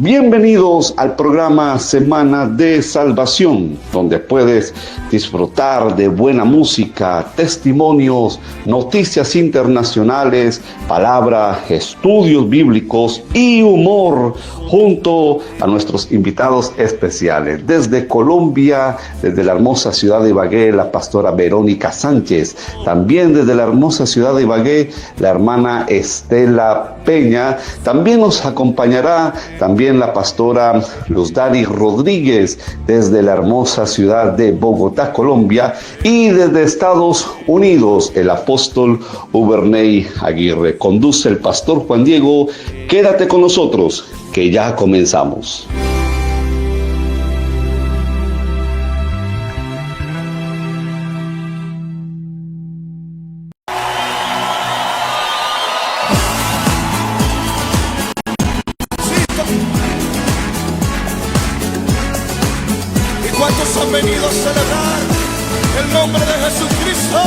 Bienvenidos al programa Semana de Salvación, donde puedes disfrutar de buena música, testimonios, noticias internacionales, palabra, estudios bíblicos y humor, junto a nuestros invitados especiales. Desde Colombia, desde la hermosa ciudad de Ibagué, la pastora Verónica Sánchez. También desde la hermosa ciudad de Ibagué, la hermana Estela Peña. También nos acompañará la pastora Luzdari Rodríguez desde la hermosa ciudad de Bogotá, Colombia, y desde Estados Unidos el apóstol Uberney Aguirre. Conduce el pastor Juan Diego. Quédate con nosotros, que ya comenzamos. ¿Cuántos han venido a celebrar el nombre de Jesucristo?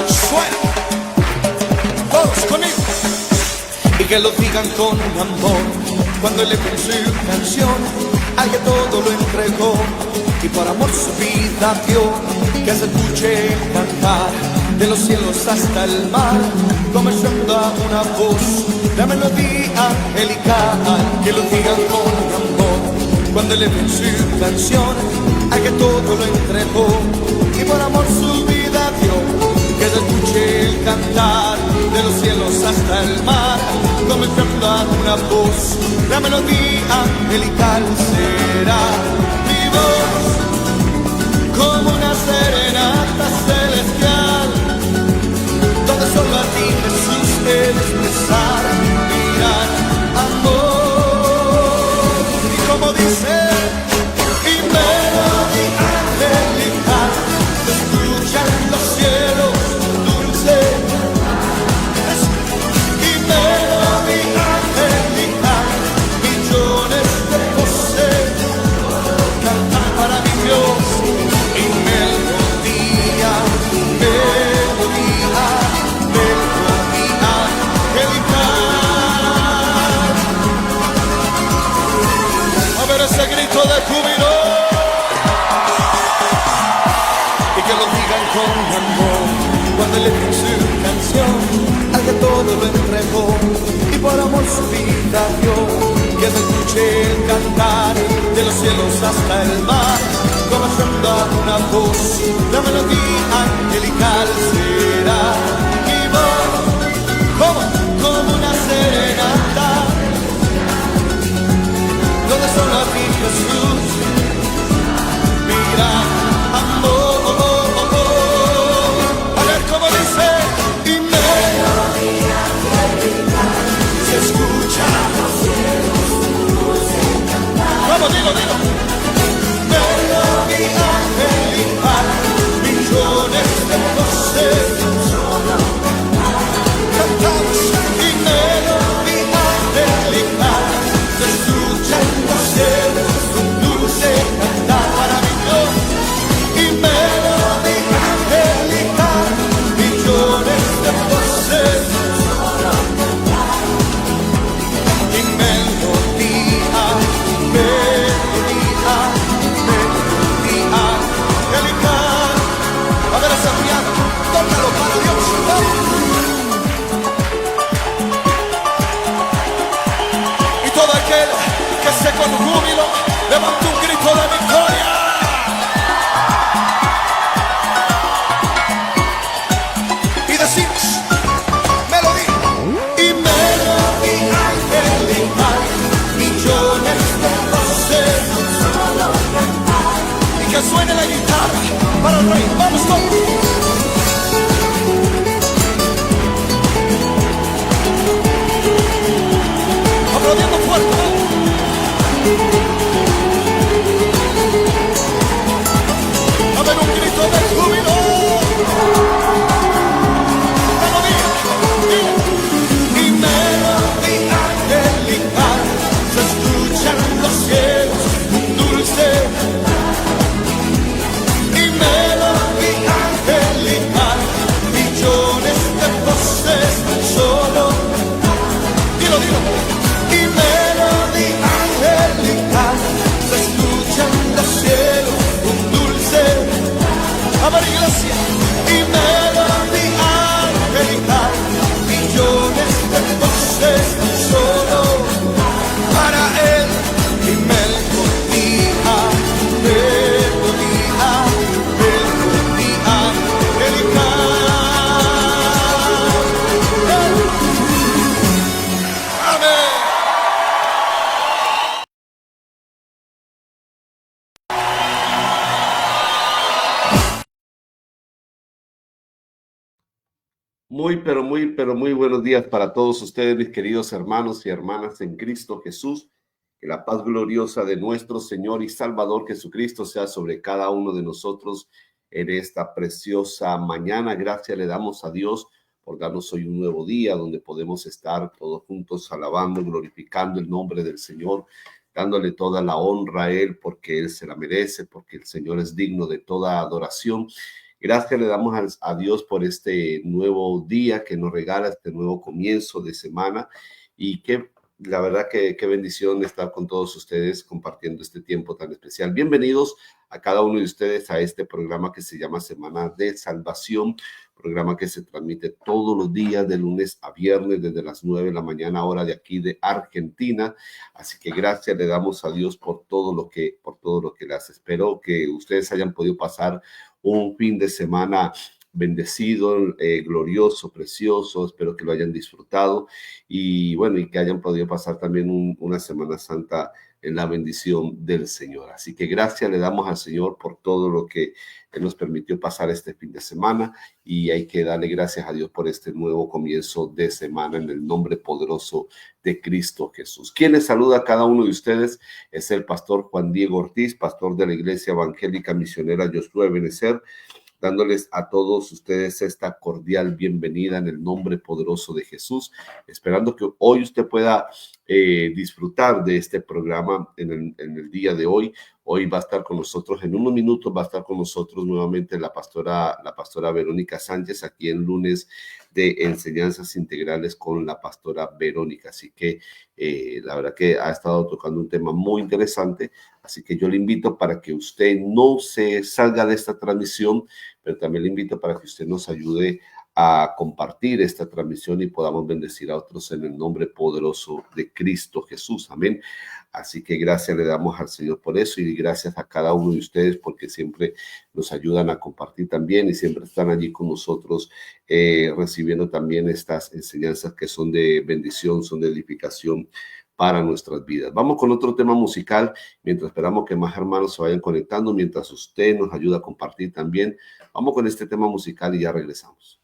Suena, todos conmigo. Y que lo digan con amor, cuando él le puso su canción, al que todo lo entregó, y por amor su vida dio, que se escuche cantar de los cielos hasta el mar, comenzando a una voz, la melodía angelical, que lo digan con amor, cuando le ven su canción, al que todo lo entregó, y por amor su vida dio, que se escuche el cantar, de los cielos hasta el mar, comenzando a una voz, la melodía angelical será mi voz, como una serenata celestial, donde solo a ti Jesús he de expresar mi gran amor. Y como dice, y melodía angelical, se escucha en los cielos dulce. Y melodía angelical, millones de voces cantan para mi Dios. Y melodía, melodía, melodía angelical. A ver ese grito de júbilo. Y que lo digan con amor, cuando le den su canción, al que todo lo entregó, y por amor su vida dio, que se escuche el cantar, de los cielos hasta el mar, comenzando a una voz, la melodía angelical será mi voz, como una serenata, donde solo a ti Jesús, mi gran amor. A ver cómo dice, y melodía angelical, se escucha los cielos dulce cantar. Vamos, dilo. Melodía angelical, millones de voces Pero muy buenos días para todos ustedes, mis queridos hermanos y hermanas en Cristo Jesús. Que la paz gloriosa de nuestro Señor y Salvador Jesucristo sea sobre cada uno de nosotros en esta preciosa mañana. Gracias le damos a Dios por darnos hoy un nuevo día donde podemos estar todos juntos alabando, glorificando el nombre del Señor, dándole toda la honra a Él porque Él se la merece, porque el Señor es digno de toda adoración. Gracias le damos a Dios por este nuevo día que nos regala, este nuevo comienzo de semana, y que la verdad que qué bendición estar con todos ustedes compartiendo este tiempo tan especial. Bienvenidos a cada uno de ustedes a este programa que se llama Semana de Salvación, programa que se transmite todos los días de lunes a viernes desde las 9 de la mañana, hora de aquí de Argentina. Así que gracias le damos a Dios por todo lo que le hace. Espero que ustedes hayan podido pasar un fin de semana bendecido, glorioso, precioso. Espero que lo hayan disfrutado y bueno, y que hayan podido pasar también una Semana Santa en la bendición del Señor. Así que gracias le damos al Señor por todo lo que Él nos permitió pasar este fin de semana, y hay que darle gracias a Dios por este nuevo comienzo de semana en el nombre poderoso de Cristo Jesús. Quien les saluda a cada uno de ustedes es el pastor Juan Diego Ortiz, pastor de la Iglesia Evangélica Misionera Yoshua Ebenezer, dándoles a todos ustedes esta cordial bienvenida en el nombre poderoso de Jesús, esperando que hoy usted pueda disfrutar de este programa en el día de hoy. Hoy va a estar con nosotros, en unos minutos va a estar con nosotros nuevamente la pastora Verónica Sánchez, aquí en lunes de enseñanzas integrales con la pastora Verónica. Así que la verdad que ha estado tocando un tema muy interesante. Así que yo le invito para que usted no se salga de esta transmisión, pero también le invito para que usted nos ayude a compartir esta transmisión y podamos bendecir a otros en el nombre poderoso de Cristo Jesús. Amén. Así que gracias le damos al Señor por eso, y gracias a cada uno de ustedes porque siempre nos ayudan a compartir también y siempre están allí con nosotros recibiendo también estas enseñanzas que son de bendición, son de edificación para nuestras vidas. Vamos con otro tema musical, mientras esperamos que más hermanos se vayan conectando, mientras usted nos ayuda a compartir también. Vamos con este tema musical y ya regresamos.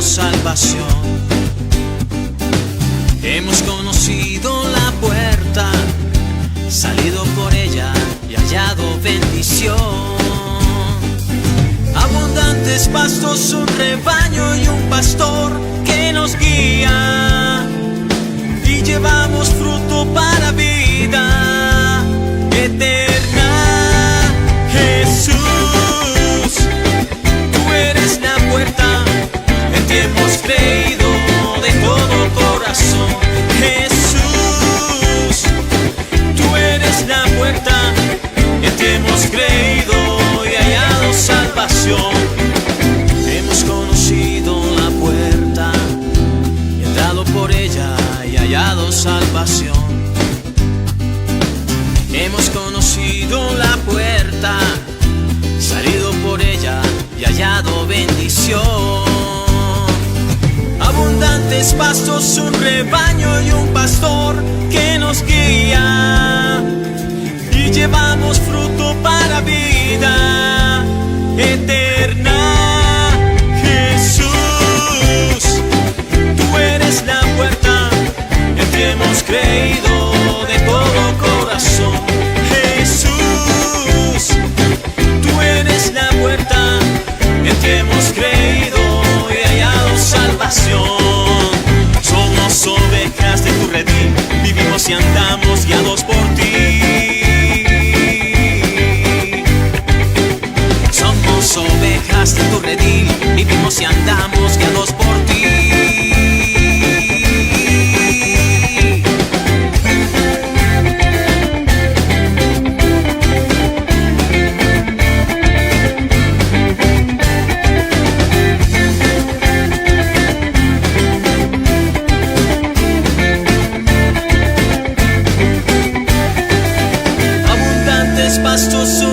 Salvación. Hemos conocido la puerta, salido por ella y hallado bendición. Abundantes pastos, un rebaño y un pastor que nos guía, y llevamos fruto para vida eterna. Jesús, tú eres la puerta, en ti hemos creído de todo corazón. Jesús, tú eres la puerta, en ti hemos creído y hallado salvación. Hemos conocido la puerta, entrado por ella y hallado salvación. Hemos conocido la puerta, salido por ella y hallado bendición. Abundantes pastos, un rebaño y un pastor que nos guía, y llevamos fruto para vida eterna. Jesús, tú eres la puerta, en ti hemos creído de todo corazón. Jesús, tú eres la puerta, en ti hemos creído y hallado salvación. Somos ovejas de tu redil, vivimos y andamos guiados por ti. Somos ovejas de tu redil, vivimos y andamos guiados por ti.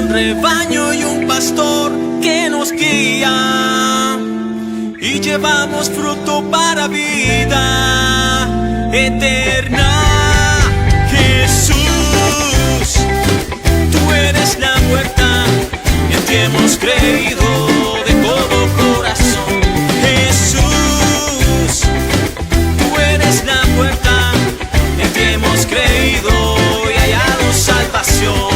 un rebaño y un pastor que nos guía y llevamos fruto para vida eterna. Jesús, tú eres la puerta, en ti hemos creído de todo corazón. Jesús, tú eres la puerta, en ti hemos creído y hallado salvación.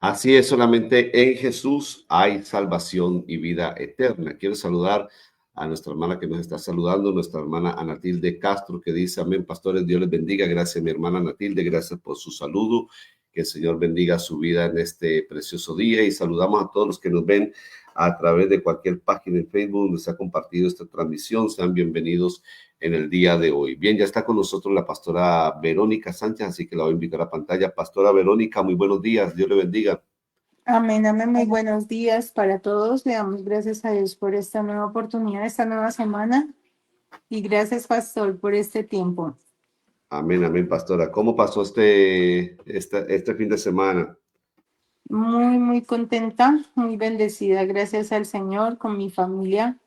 Así es, solamente en Jesús hay salvación y vida eterna. Quiero saludar a nuestra hermana que nos está saludando, nuestra hermana Anatilde Castro, que dice: amén, pastores, Dios les bendiga. Gracias, mi hermana Anatilde, gracias por su saludo. Que el Señor bendiga su vida en este precioso día. Y saludamos a todos los que nos ven a través de cualquier página en Facebook donde se ha compartido esta transmisión. Sean bienvenidos en el día de hoy. Bien, ya está con nosotros la pastora Verónica Sánchez, así que la voy a invitar a pantalla. Pastora Verónica, muy buenos días, Dios le bendiga. Amén, amén, muy buenos días para todos. Le damos gracias a Dios por esta nueva oportunidad, esta nueva semana. Y gracias, pastor, por este tiempo. Amén, amén, pastora. ¿Cómo pasó este fin de semana? Muy, muy contenta, muy bendecida, gracias al Señor, con mi familia,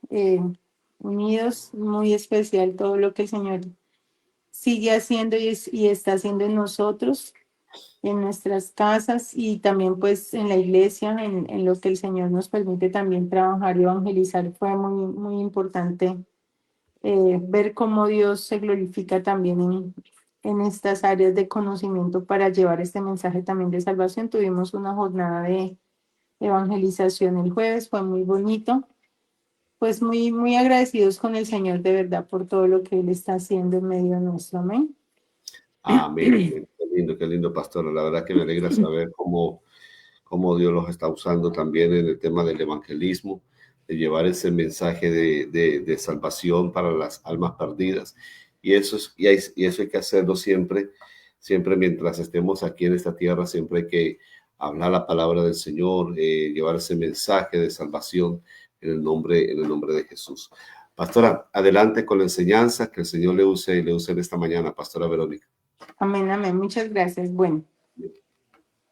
unidos, muy especial todo lo que el Señor sigue haciendo y está haciendo en nosotros, en nuestras casas y también pues en la iglesia, en lo que el Señor nos permite también trabajar y evangelizar. Fue muy, muy importante ver cómo Dios se glorifica también en estas áreas de conocimiento para llevar este mensaje también de salvación. Tuvimos una jornada de evangelización el jueves, fue muy bonito. Pues muy, muy agradecidos con el Señor de verdad por todo lo que Él está haciendo en medio nuestro. Amén. Amén, amén. Qué lindo, pastora. La verdad que me alegra saber cómo Dios los está usando también en el tema del evangelismo, de llevar ese mensaje de salvación para las almas perdidas. Y eso hay que hacerlo siempre, siempre mientras estemos aquí en esta tierra, siempre hay que hablar la palabra del Señor, llevar ese mensaje de salvación en el nombre de Jesús. Pastora, adelante con la enseñanza, que el Señor le use en esta mañana, Pastora Verónica. Amén, amén. Muchas gracias. Bueno,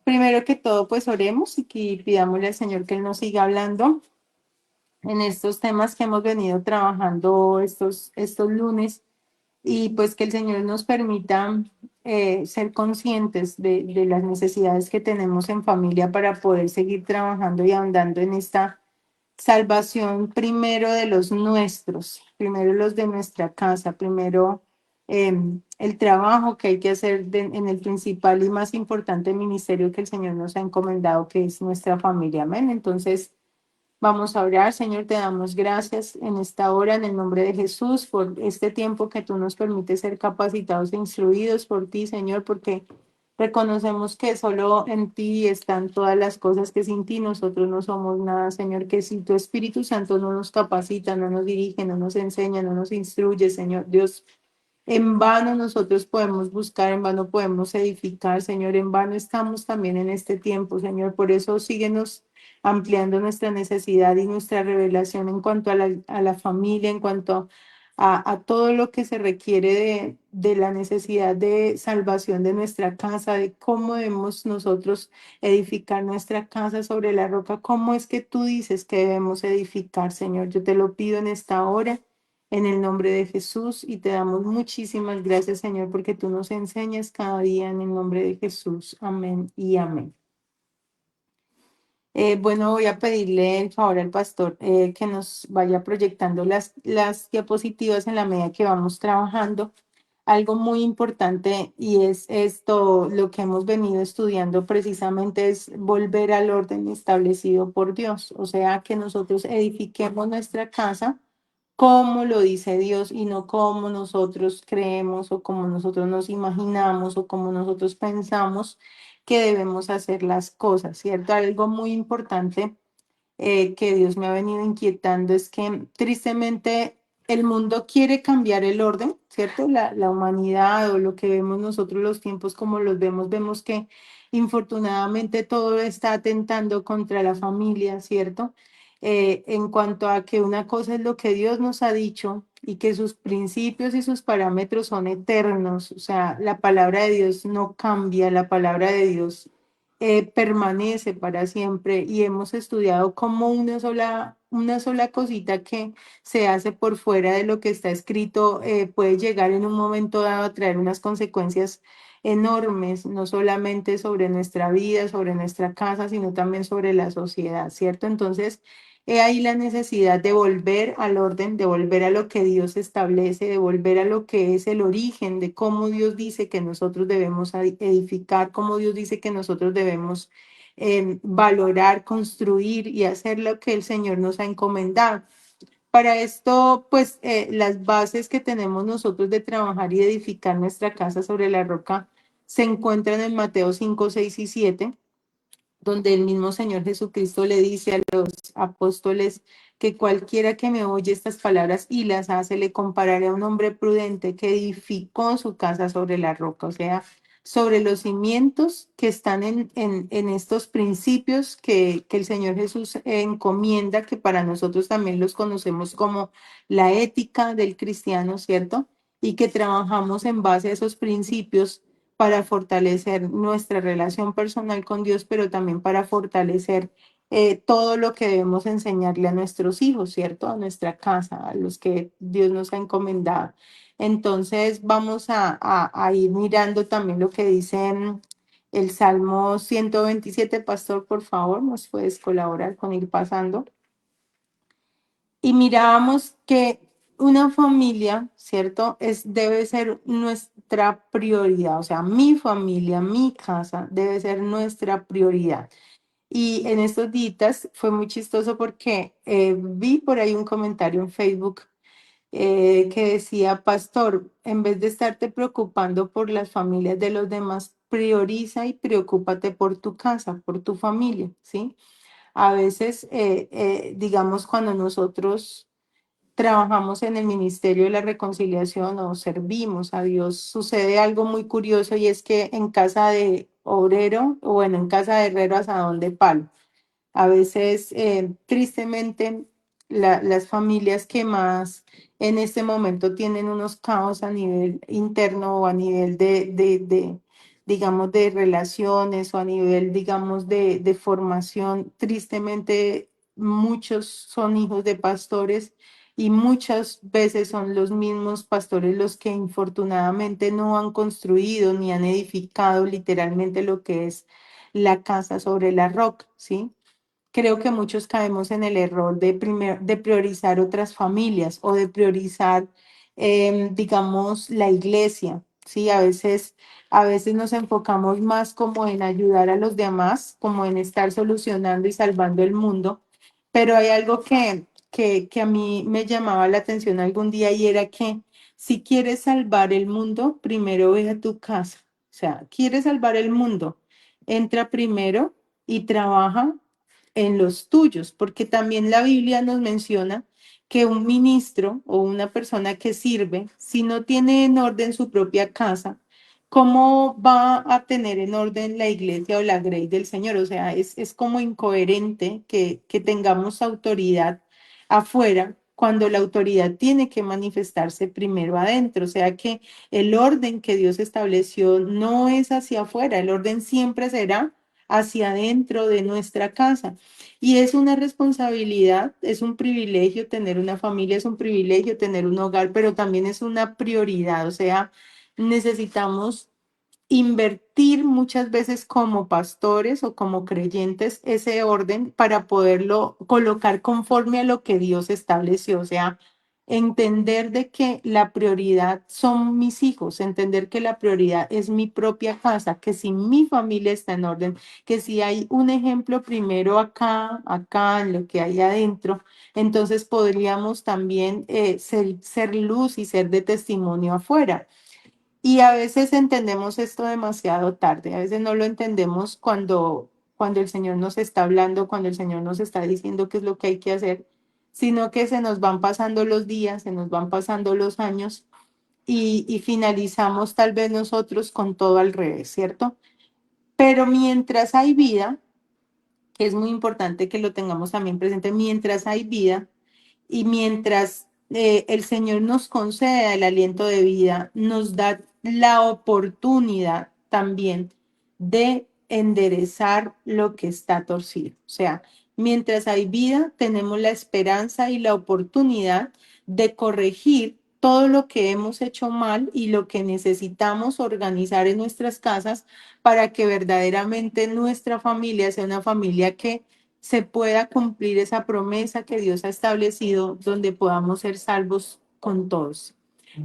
primero que todo, pues oremos y que pidámosle al Señor que Él nos siga hablando en estos temas que hemos venido trabajando estos lunes y pues que el Señor nos permita ser conscientes de las necesidades que tenemos en familia para poder seguir trabajando y ahondando en esta salvación, primero de los nuestros, primero los de nuestra casa, primero el trabajo que hay que hacer en el principal y más importante ministerio que el Señor nos ha encomendado, que es nuestra familia. Amén. Entonces, vamos a orar. Señor, te damos gracias en esta hora, en el nombre de Jesús, por este tiempo que tú nos permites ser capacitados e instruidos por ti, Señor, porque reconocemos que solo en ti están todas las cosas, que sin ti nosotros no somos nada, Señor, que si tu Espíritu Santo no nos capacita, no nos dirige, no nos enseña, no nos instruye, Señor Dios, en vano nosotros podemos buscar, en vano podemos edificar, Señor, en vano estamos también en este tiempo, Señor. Por eso síguenos ampliando nuestra necesidad y nuestra revelación en cuanto a la familia, en cuanto a todo lo que se requiere de la necesidad de salvación de nuestra casa, de cómo debemos nosotros edificar nuestra casa sobre la roca, cómo es que tú dices que debemos edificar, Señor. Yo te lo pido en esta hora en el nombre de Jesús y te damos muchísimas gracias, Señor, porque tú nos enseñas cada día en el nombre de Jesús. Amén y amén. Bueno, voy a pedirle el favor al pastor que nos vaya proyectando las diapositivas en la medida que vamos trabajando. Algo muy importante y es esto, lo que hemos venido estudiando precisamente es volver al orden establecido por Dios, o sea, que nosotros edifiquemos nuestra casa como lo dice Dios y no como nosotros creemos o como nosotros nos imaginamos o como nosotros pensamos que debemos hacer las cosas, ¿cierto? Algo muy importante que Dios me ha venido inquietando es que tristemente el mundo quiere cambiar el orden, ¿cierto? La humanidad o lo que vemos nosotros los tiempos como los vemos, vemos que infortunadamente todo está atentando contra la familia, ¿cierto? En cuanto a que una cosa es lo que Dios nos ha dicho y que sus principios y sus parámetros son eternos, o sea, la palabra de Dios no cambia, la palabra de Dios permanece para siempre y hemos estudiado como una sola cosita que se hace por fuera de lo que está escrito puede llegar en un momento dado a traer unas consecuencias enormes, no solamente sobre nuestra vida, sobre nuestra casa, sino también sobre la sociedad, ¿cierto? Entonces, he ahí la necesidad de volver al orden, de volver a lo que Dios establece, de volver a lo que es el origen de cómo Dios dice que nosotros debemos edificar, cómo Dios dice que nosotros debemos valorar, construir y hacer lo que el Señor nos ha encomendado. Para esto, pues las bases que tenemos nosotros de trabajar y edificar nuestra casa sobre la roca se encuentran en Mateo 5, 6 y 7, donde el mismo Señor Jesucristo le dice a los apóstoles que cualquiera que me oye estas palabras y las hace, le compararé a un hombre prudente que edificó su casa sobre la roca, o sea, sobre los cimientos que están en estos principios que el Señor Jesús encomienda, que para nosotros también los conocemos como la ética del cristiano, ¿cierto? Y que trabajamos en base a esos principios para fortalecer nuestra relación personal con Dios, pero también para fortalecer todo lo que debemos enseñarle a nuestros hijos, ¿cierto? A nuestra casa, a los que Dios nos ha encomendado. Entonces vamos a ir mirando también lo que dice el Salmo 127. Pastor, por favor, ¿nos puedes colaborar con ir pasando? Y mirábamos que una familia, ¿cierto? Debe ser nuestra prioridad, o sea, mi familia, mi casa debe ser nuestra prioridad. Y en estos días fue muy chistoso porque vi por ahí un comentario en Facebook que decía, Pastor, en vez de estarte preocupando por las familias de los demás, prioriza y preocúpate por tu casa, por tu familia, ¿sí? A veces, digamos, cuando nosotros trabajamos en el Ministerio de la Reconciliación o servimos a Dios, sucede algo muy curioso y es que en casa de obrero, o bueno, en casa de herrero asadón de palo. A veces, tristemente, las familias que más en este momento tienen unos caos a nivel interno o a nivel digamos, de relaciones o a nivel, digamos, de formación, tristemente, muchos son hijos de pastores y muchas veces son los mismos pastores los que infortunadamente no han construido ni han edificado literalmente lo que es la casa sobre la roca, ¿sí? Creo que muchos caemos en el error de priorizar otras familias o de priorizar, digamos, la iglesia. Sí, a veces nos enfocamos más como en ayudar a los demás, como en estar solucionando y salvando el mundo. Pero hay algo que a mí me llamaba la atención algún día y era que si quieres salvar el mundo, primero ve a tu casa. O sea, quieres salvar el mundo, entra primero y trabaja en los tuyos, porque también la Biblia nos menciona que un ministro o una persona que sirve, si no tiene en orden su propia casa, ¿cómo va a tener en orden la iglesia o la grey del Señor? O sea, es como incoherente que tengamos autoridad afuera cuando la autoridad tiene que manifestarse primero adentro. O sea que el orden que Dios estableció no es hacia afuera, el orden siempre será hacia adentro de nuestra casa. Y es una responsabilidad, es un privilegio tener una familia, es un privilegio tener un hogar, pero también es una prioridad. O sea, necesitamos invertir muchas veces como pastores o como creyentes ese orden para poderlo colocar conforme a lo que Dios estableció. O sea, entender de que la prioridad son mis hijos, entender que la prioridad es mi propia casa, que si mi familia está en orden, que si hay un ejemplo primero acá, en lo que hay adentro, entonces podríamos también ser luz y ser de testimonio afuera. Y a veces entendemos esto demasiado tarde, a veces no lo entendemos cuando el Señor nos está hablando, cuando el Señor nos está diciendo qué es lo que hay que hacer, sino que se nos van pasando los días, se nos van pasando los años y finalizamos tal vez nosotros con todo al revés, ¿cierto? Pero mientras hay vida, que es muy importante que lo tengamos también presente, mientras hay vida y mientras el Señor nos concede el aliento de vida, nos da la oportunidad también de enderezar lo que está torcido. O sea, mientras hay vida, tenemos la esperanza y la oportunidad de corregir todo lo que hemos hecho mal y lo que necesitamos organizar en nuestras casas para que verdaderamente nuestra familia sea una familia que se pueda cumplir esa promesa que Dios ha establecido, donde podamos ser salvos con todos.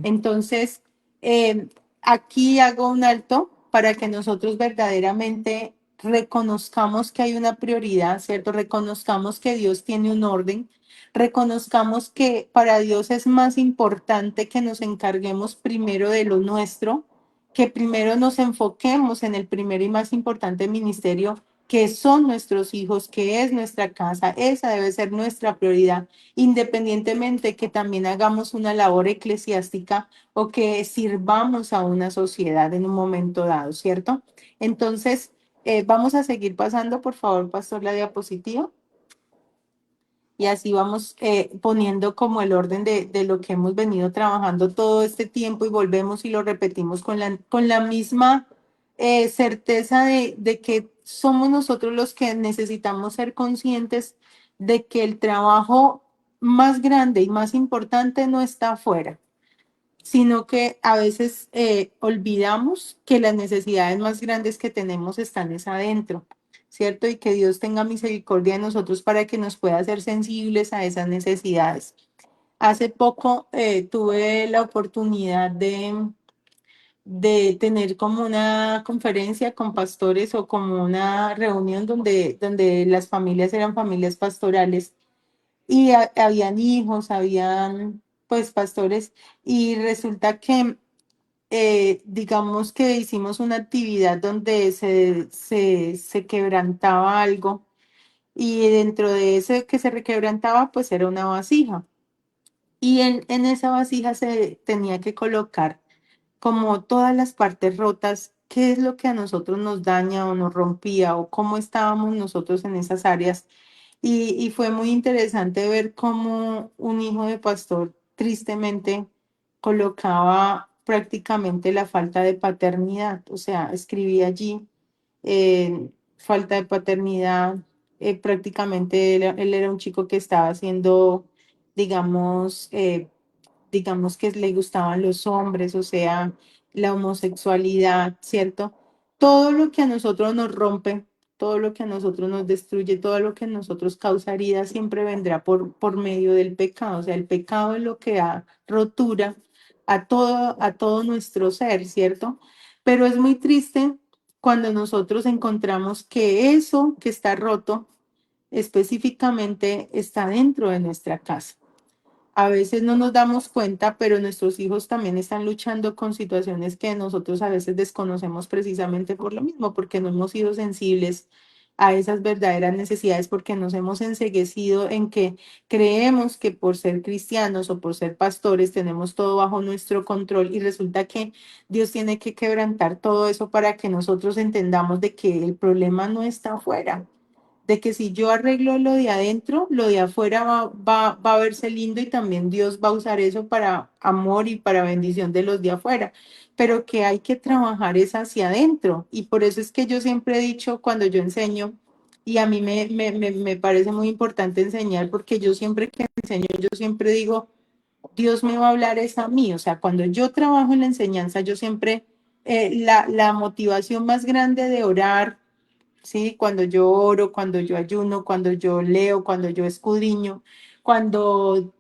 Entonces, aquí hago un alto para que nosotros verdaderamente reconozcamos que hay una prioridad, ¿cierto? Reconozcamos que Dios tiene un orden, reconozcamos que para Dios es más importante que nos encarguemos primero de lo nuestro, que primero nos enfoquemos en el primero y más importante ministerio que son nuestros hijos, que es nuestra casa. Esa debe ser nuestra prioridad, independientemente que también hagamos una labor eclesiástica o que sirvamos a una sociedad en un momento dado, ¿cierto? Entonces, vamos a seguir pasando, por favor, pastor, la diapositiva. Y así vamos poniendo como el orden de lo que hemos venido trabajando todo este tiempo y volvemos y lo repetimos con la misma certeza de que somos nosotros los que necesitamos ser conscientes de que el trabajo más grande y más importante no está afuera, sino que a veces olvidamos que las necesidades más grandes que tenemos están es adentro, ¿cierto? Y que Dios tenga misericordia de nosotros para que nos pueda hacer sensibles a esas necesidades. Hace poco tuve la oportunidad de tener como una conferencia con pastores o como una reunión donde las familias eran familias pastorales y habían hijos, habían pues pastores y resulta que digamos que hicimos una actividad donde se quebrantaba algo y dentro de ese que se requebrantaba pues era una vasija y en esa vasija se tenía que colocar como todas las partes rotas, qué es lo que a nosotros nos daña o nos rompía o cómo estábamos nosotros en esas áreas. Y fue muy interesante ver cómo un hijo de pastor tristemente colocaba prácticamente la falta de paternidad, o sea, escribía allí falta de paternidad, prácticamente él era un chico que estaba haciendo, digamos, digamos que le gustaban los hombres, o sea, la homosexualidad, ¿cierto? Todo lo que a nosotros nos rompe, todo lo que a nosotros nos destruye, todo lo que a nosotros causa herida, siempre vendrá por medio del pecado. O sea, el pecado es lo que da rotura a todo nuestro ser, ¿cierto? Pero es muy triste cuando nosotros encontramos que eso que está roto específicamente está dentro de nuestra casa. A veces no nos damos cuenta, pero nuestros hijos también están luchando con situaciones que nosotros a veces desconocemos precisamente por lo mismo, porque no hemos sido sensibles a esas verdaderas necesidades, porque nos hemos enceguecido en que creemos que por ser cristianos o por ser pastores tenemos todo bajo nuestro control y resulta que Dios tiene que quebrantar todo eso para que nosotros entendamos de que el problema no está afuera, de que si yo arreglo lo de adentro, lo de afuera va a verse lindo y también Dios va a usar eso para amor y para bendición de los de afuera, pero que hay que trabajar es hacia adentro y por eso es que yo siempre he dicho cuando yo enseño y a mí me parece muy importante enseñar porque yo siempre que enseño, yo siempre digo, Dios me va a hablar es a mí, o sea, cuando yo trabajo en la enseñanza, yo siempre, la motivación más grande de orar, ¿sí? Cuando yo oro, cuando yo ayuno, cuando yo leo, cuando yo escudriño, cuando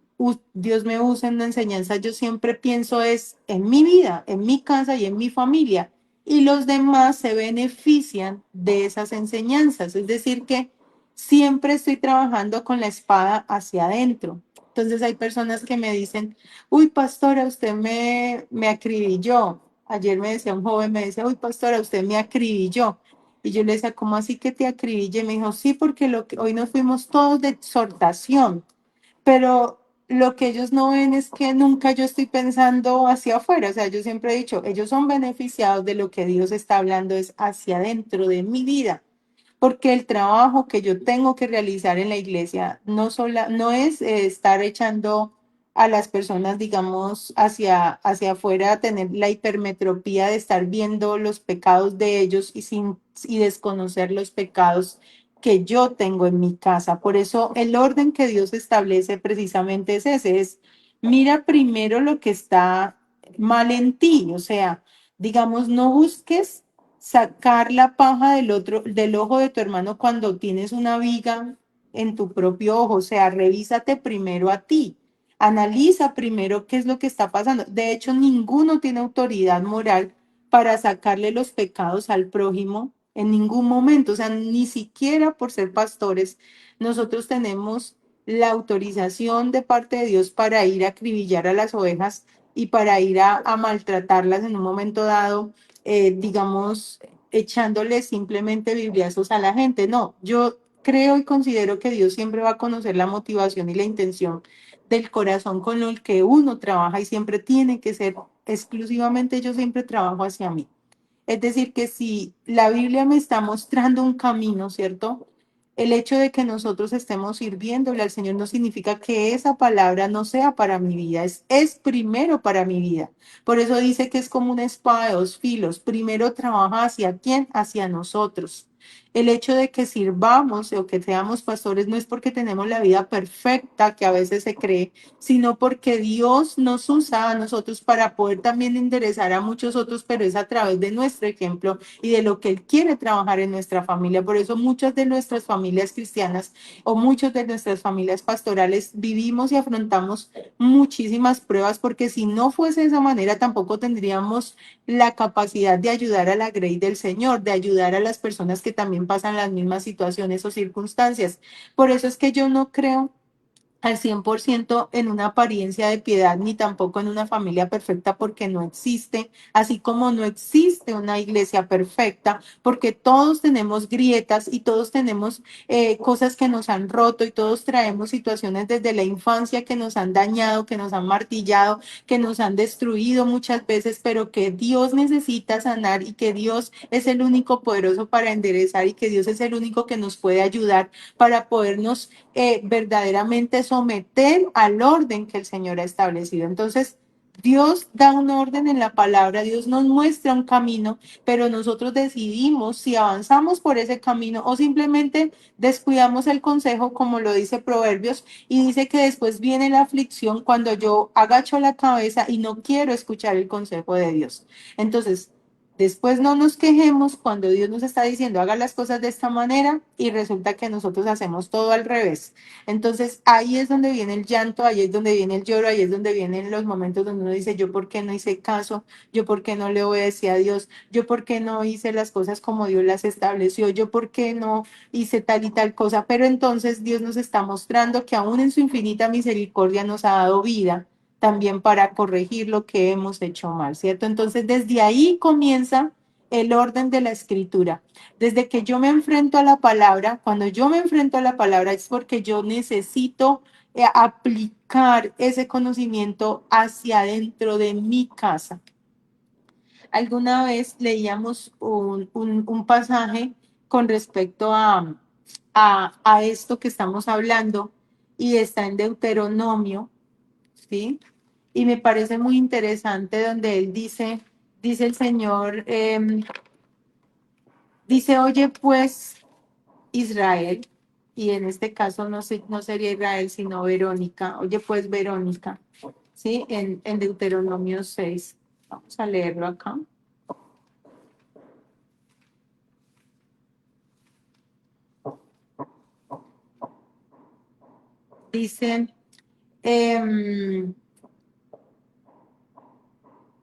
Dios me usa en la enseñanza, yo siempre pienso es en mi vida, en mi casa y en mi familia. Y los demás se benefician de esas enseñanzas. Es decir, que siempre estoy trabajando con la espada hacia adentro. Entonces hay personas que me dicen, uy, pastora, usted me acribilló. Ayer me decía un joven, me decía, uy, pastora, usted me acribilló. Y yo le decía, ¿cómo así que te acribille? Me dijo, sí, porque hoy nos fuimos todos de exhortación, pero lo que ellos no ven es que nunca yo estoy pensando hacia afuera. O sea, yo siempre he dicho, ellos son beneficiados de lo que Dios está hablando es hacia adentro de mi vida, porque el trabajo que yo tengo que realizar en la iglesia no es estar echando a las personas, digamos, hacia afuera, tener la hipermetropía de estar viendo los pecados de ellos y desconocer los pecados que yo tengo en mi casa. Por eso el orden que Dios establece precisamente es ese, es mira primero lo que está mal en ti, o sea, digamos, no busques sacar la paja del ojo de tu hermano cuando tienes una viga en tu propio ojo. O sea, revísate primero a ti. Analiza primero qué es lo que está pasando. De hecho, ninguno tiene autoridad moral para sacarle los pecados al prójimo en ningún momento. O sea, ni siquiera por ser pastores, nosotros tenemos la autorización de parte de Dios para ir a acribillar a las ovejas y para ir a maltratarlas en un momento dado, digamos, echándole simplemente bibliazos a la gente. No, yo creo y considero que Dios siempre va a conocer la motivación y la intención del corazón con el que uno trabaja y siempre tiene que ser exclusivamente yo siempre trabajo hacia mí. Es decir, que si la Biblia me está mostrando un camino, ¿cierto? El hecho de que nosotros estemos sirviéndole al Señor no significa que esa palabra no sea para mi vida, es primero para mi vida. Por eso dice que es como una espada de dos filos. Primero trabaja hacia quién, hacia nosotros. El hecho de que sirvamos o que seamos pastores no es porque tenemos la vida perfecta que a veces se cree, sino porque Dios nos usa a nosotros para poder también enderezar a muchos otros, pero es a través de nuestro ejemplo y de lo que Él quiere trabajar en nuestra familia. Por eso muchas de nuestras familias cristianas o muchas de nuestras familias pastorales vivimos y afrontamos muchísimas pruebas, porque si no fuese de esa manera tampoco tendríamos la capacidad de ayudar a la grey del Señor, de ayudar a las personas que también pasan las mismas situaciones o circunstancias. Por eso es que yo no creo al 100% en una apariencia de piedad, ni tampoco en una familia perfecta, porque no existe, así como no existe una iglesia perfecta, porque todos tenemos grietas y todos tenemos cosas que nos han roto y todos traemos situaciones desde la infancia que nos han dañado, que nos han martillado, que nos han destruido muchas veces, pero que Dios necesita sanar y que Dios es el único poderoso para enderezar y que Dios es el único que nos puede ayudar para podernos verdaderamente someter al orden que el Señor ha establecido. Entonces, Dios da un orden en la palabra, Dios nos muestra un camino, pero nosotros decidimos si avanzamos por ese camino o simplemente descuidamos el consejo, como lo dice Proverbios, y dice que después viene la aflicción cuando yo agacho la cabeza y no quiero escuchar el consejo de Dios. Entonces, después no nos quejemos cuando Dios nos está diciendo haga las cosas de esta manera y resulta que nosotros hacemos todo al revés. Entonces ahí es donde viene el llanto, ahí es donde viene el lloro, ahí es donde vienen los momentos donde uno dice yo por qué no hice caso, yo por qué no le obedecí a Dios, yo por qué no hice las cosas como Dios las estableció, yo por qué no hice tal y tal cosa. Pero entonces Dios nos está mostrando que aún en su infinita misericordia nos ha dado vida también para corregir lo que hemos hecho mal, ¿cierto? Entonces, desde ahí comienza el orden de la escritura. Desde que yo me enfrento a la palabra, cuando yo me enfrento a la palabra es porque yo necesito aplicar ese conocimiento hacia adentro de mi casa. Alguna vez leíamos un pasaje con respecto a esto que estamos hablando y está en Deuteronomio, ¿sí? Y me parece muy interesante donde él dice el Señor, dice, oye pues Israel, y en este caso no sería Israel, sino Verónica, oye pues Verónica, ¿sí? En Deuteronomio 6. Vamos a leerlo acá. Dice, em,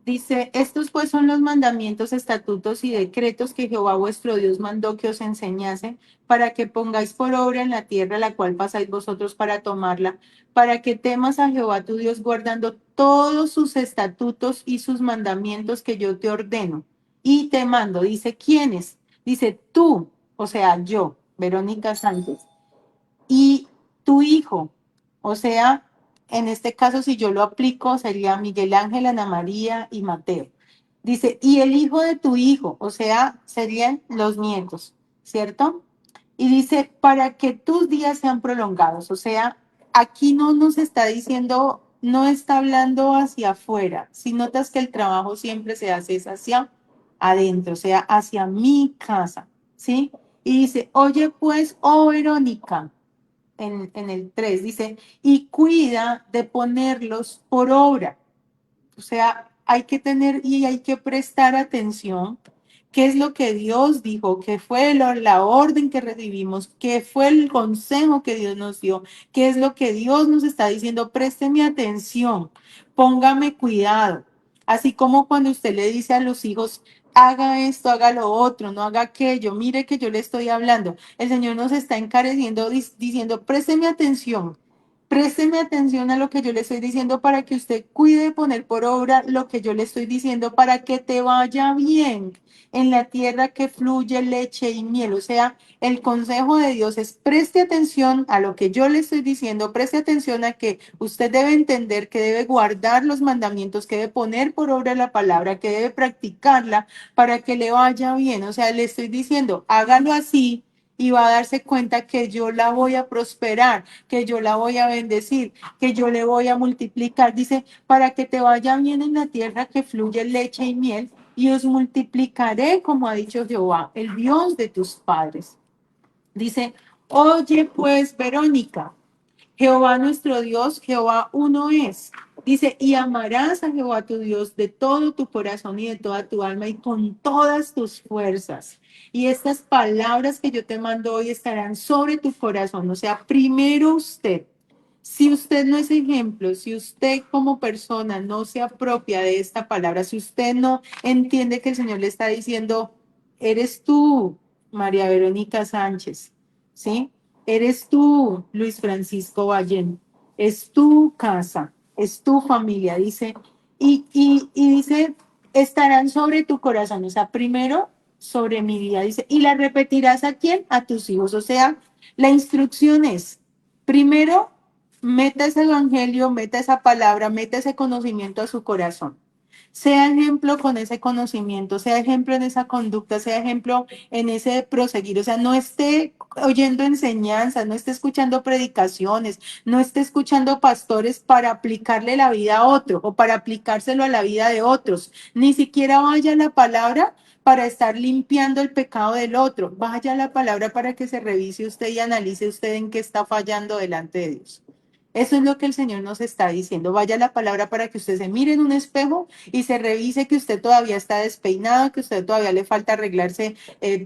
Dice, estos pues son los mandamientos, estatutos y decretos que Jehová vuestro Dios mandó que os enseñase, para que pongáis por obra en la tierra la cual pasáis vosotros para tomarla, para que temas a Jehová tu Dios guardando todos sus estatutos y sus mandamientos que yo te ordeno. Y te mando, dice, ¿quiénes? Dice, tú, o sea, yo, Verónica Sánchez, y tu hijo, O sea, en este caso, si yo lo aplico, sería Miguel Ángel, Ana María y Mateo. Dice, y el hijo de tu hijo, o sea, serían los nietos, ¿cierto? Y dice, para que tus días sean prolongados. O sea, aquí no nos está diciendo, no está hablando hacia afuera. Si notas que el trabajo siempre se hace es hacia adentro, o sea, hacia mi casa, ¿sí? Y dice, oye pues, oh Verónica, en el 3 dice, y cuida de ponerlos por obra. O sea, hay que tener y hay que prestar atención. ¿Qué es lo que Dios dijo? ¿Qué fue la orden que recibimos? ¿Qué fue el consejo que Dios nos dio? ¿Qué es lo que Dios nos está diciendo? Présteme atención, póngame cuidado. Así como cuando usted le dice a los hijos, haga esto, haga lo otro, no haga aquello, mire que yo le estoy hablando. El Señor nos está encareciendo diciendo, présteme atención a lo que yo le estoy diciendo para que usted cuide de poner por obra lo que yo le estoy diciendo para que te vaya bien en la tierra que fluye leche y miel. O sea, el consejo de Dios es preste atención a lo que yo le estoy diciendo, preste atención a que usted debe entender que debe guardar los mandamientos, que debe poner por obra la palabra, que debe practicarla para que le vaya bien. O sea, le estoy diciendo, hágalo así y va a darse cuenta que yo la voy a prosperar, que yo la voy a bendecir, que yo le voy a multiplicar. Dice, para que te vaya bien en la tierra que fluye leche y miel, y os multiplicaré, como ha dicho Jehová, el Dios de tus padres. Dice, oye pues, Verónica, Jehová nuestro Dios, Jehová uno es. Dice, y amarás a Jehová tu Dios de todo tu corazón y de toda tu alma y con todas tus fuerzas. Y estas palabras que yo te mando hoy estarán sobre tu corazón. O sea, primero usted. Si usted no es ejemplo, si usted como persona no se apropia de esta palabra, si usted no entiende que el Señor le está diciendo, eres tú, María Verónica Sánchez, ¿sí? Eres tú, Luis Francisco Ballén, es tu casa, es tu familia, dice, y dice, estarán sobre tu corazón, o sea, primero sobre mi vida, dice, y la repetirás a quién, a tus hijos, o sea, la instrucción es, primero, meta ese evangelio, meta esa palabra, meta ese conocimiento a su corazón. Sea ejemplo con ese conocimiento, sea ejemplo en esa conducta, sea ejemplo en ese proseguir. O sea, no esté oyendo enseñanzas, no esté escuchando predicaciones, no esté escuchando pastores para aplicarle la vida a otro o para aplicárselo a la vida de otros. Ni siquiera vaya a la palabra para estar limpiando el pecado del otro. Vaya a la palabra para que se revise usted y analice usted en qué está fallando delante de Dios. Eso es lo que el Señor nos está diciendo. Vaya la palabra para que usted se mire en un espejo y se revise que usted todavía está despeinado, que usted todavía le falta arreglarse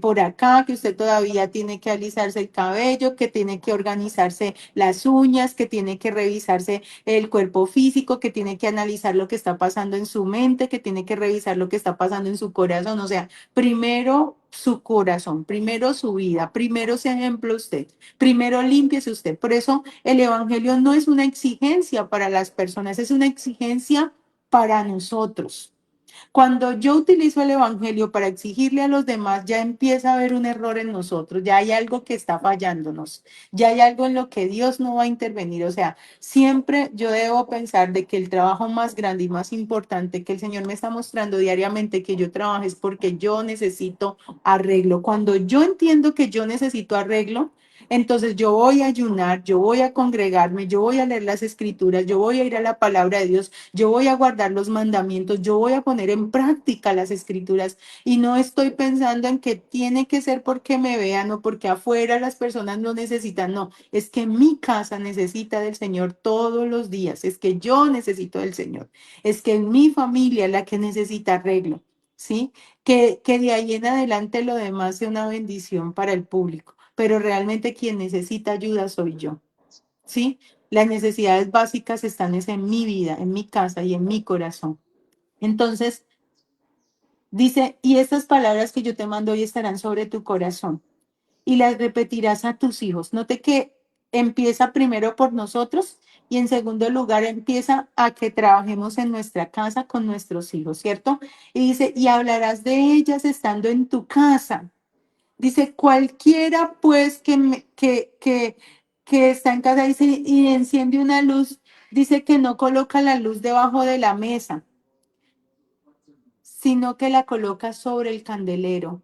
por acá, que usted todavía tiene que alisarse el cabello, que tiene que organizarse las uñas, que tiene que revisarse el cuerpo físico, que tiene que analizar lo que está pasando en su mente, que tiene que revisar lo que está pasando en su corazón. O sea, primero su corazón, primero su vida, primero sea ejemplo usted, primero límpiese usted. Por eso el evangelio no es una exigencia para las personas, es una exigencia para nosotros. Cuando yo utilizo el evangelio para exigirle a los demás, ya empieza a haber un error en nosotros, ya hay algo que está fallándonos, ya hay algo en lo que Dios no va a intervenir. O sea, siempre yo debo pensar de que el trabajo más grande y más importante que el Señor me está mostrando diariamente que yo trabaje es porque yo necesito arreglo. Cuando yo entiendo que yo necesito arreglo, entonces yo voy a ayunar, yo voy a congregarme, yo voy a leer las escrituras, yo voy a ir a la palabra de Dios, yo voy a guardar los mandamientos, yo voy a poner en práctica las escrituras y no estoy pensando en que tiene que ser porque me vean o porque afuera las personas lo necesitan. No, es que mi casa necesita del Señor todos los días, es que yo necesito del Señor, es que mi familia es la que necesita arreglo, ¿sí? Que de ahí en adelante lo demás sea una bendición para el público, pero realmente quien necesita ayuda soy yo, ¿sí? Las necesidades básicas están es en mi vida, en mi casa y en mi corazón. Entonces, dice, y estas palabras que yo te mando hoy estarán sobre tu corazón y las repetirás a tus hijos. Note que empieza primero por nosotros y en segundo lugar empieza a que trabajemos en nuestra casa con nuestros hijos, ¿cierto? Y dice, y hablarás de ellas estando en tu casa. Dice, cualquiera pues que está en casa, dice, y enciende una luz, dice que no coloca la luz debajo de la mesa, sino que la coloca sobre el candelero.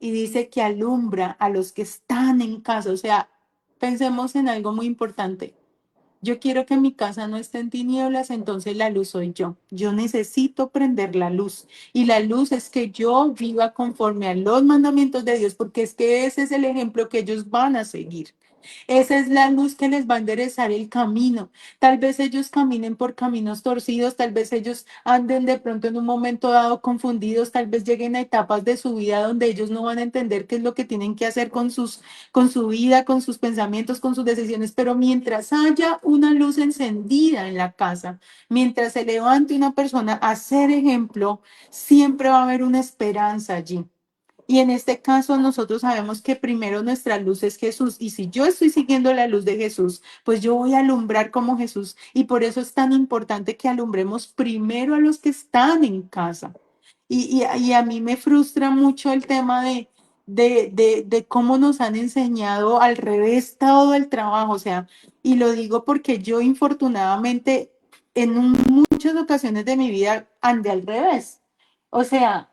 Y dice que alumbra a los que están en casa. O sea, pensemos en algo muy importante. Yo quiero que mi casa no esté en tinieblas, entonces la luz soy yo. Yo necesito prender la luz. Y la luz es que yo viva conforme a los mandamientos de Dios, porque es que ese es el ejemplo que ellos van a seguir. Esa es la luz que les va a enderezar el camino. Tal vez ellos caminen por caminos torcidos, tal vez ellos anden de pronto en un momento dado confundidos, tal vez lleguen a etapas de su vida donde ellos no van a entender qué es lo que tienen que hacer con su vida, con sus pensamientos, con sus decisiones. Pero mientras haya una luz encendida en la casa, mientras se levante una persona a ser ejemplo, siempre va a haber una esperanza allí. Y en este caso nosotros sabemos que primero nuestra luz es Jesús. Y si yo estoy siguiendo la luz de Jesús, pues yo voy a alumbrar como Jesús. Y por eso es tan importante que alumbremos primero a los que están en casa. Y a mí me frustra mucho el tema de cómo nos han enseñado al revés todo el trabajo. O sea, y lo digo porque yo infortunadamente muchas ocasiones de mi vida andé al revés. O sea,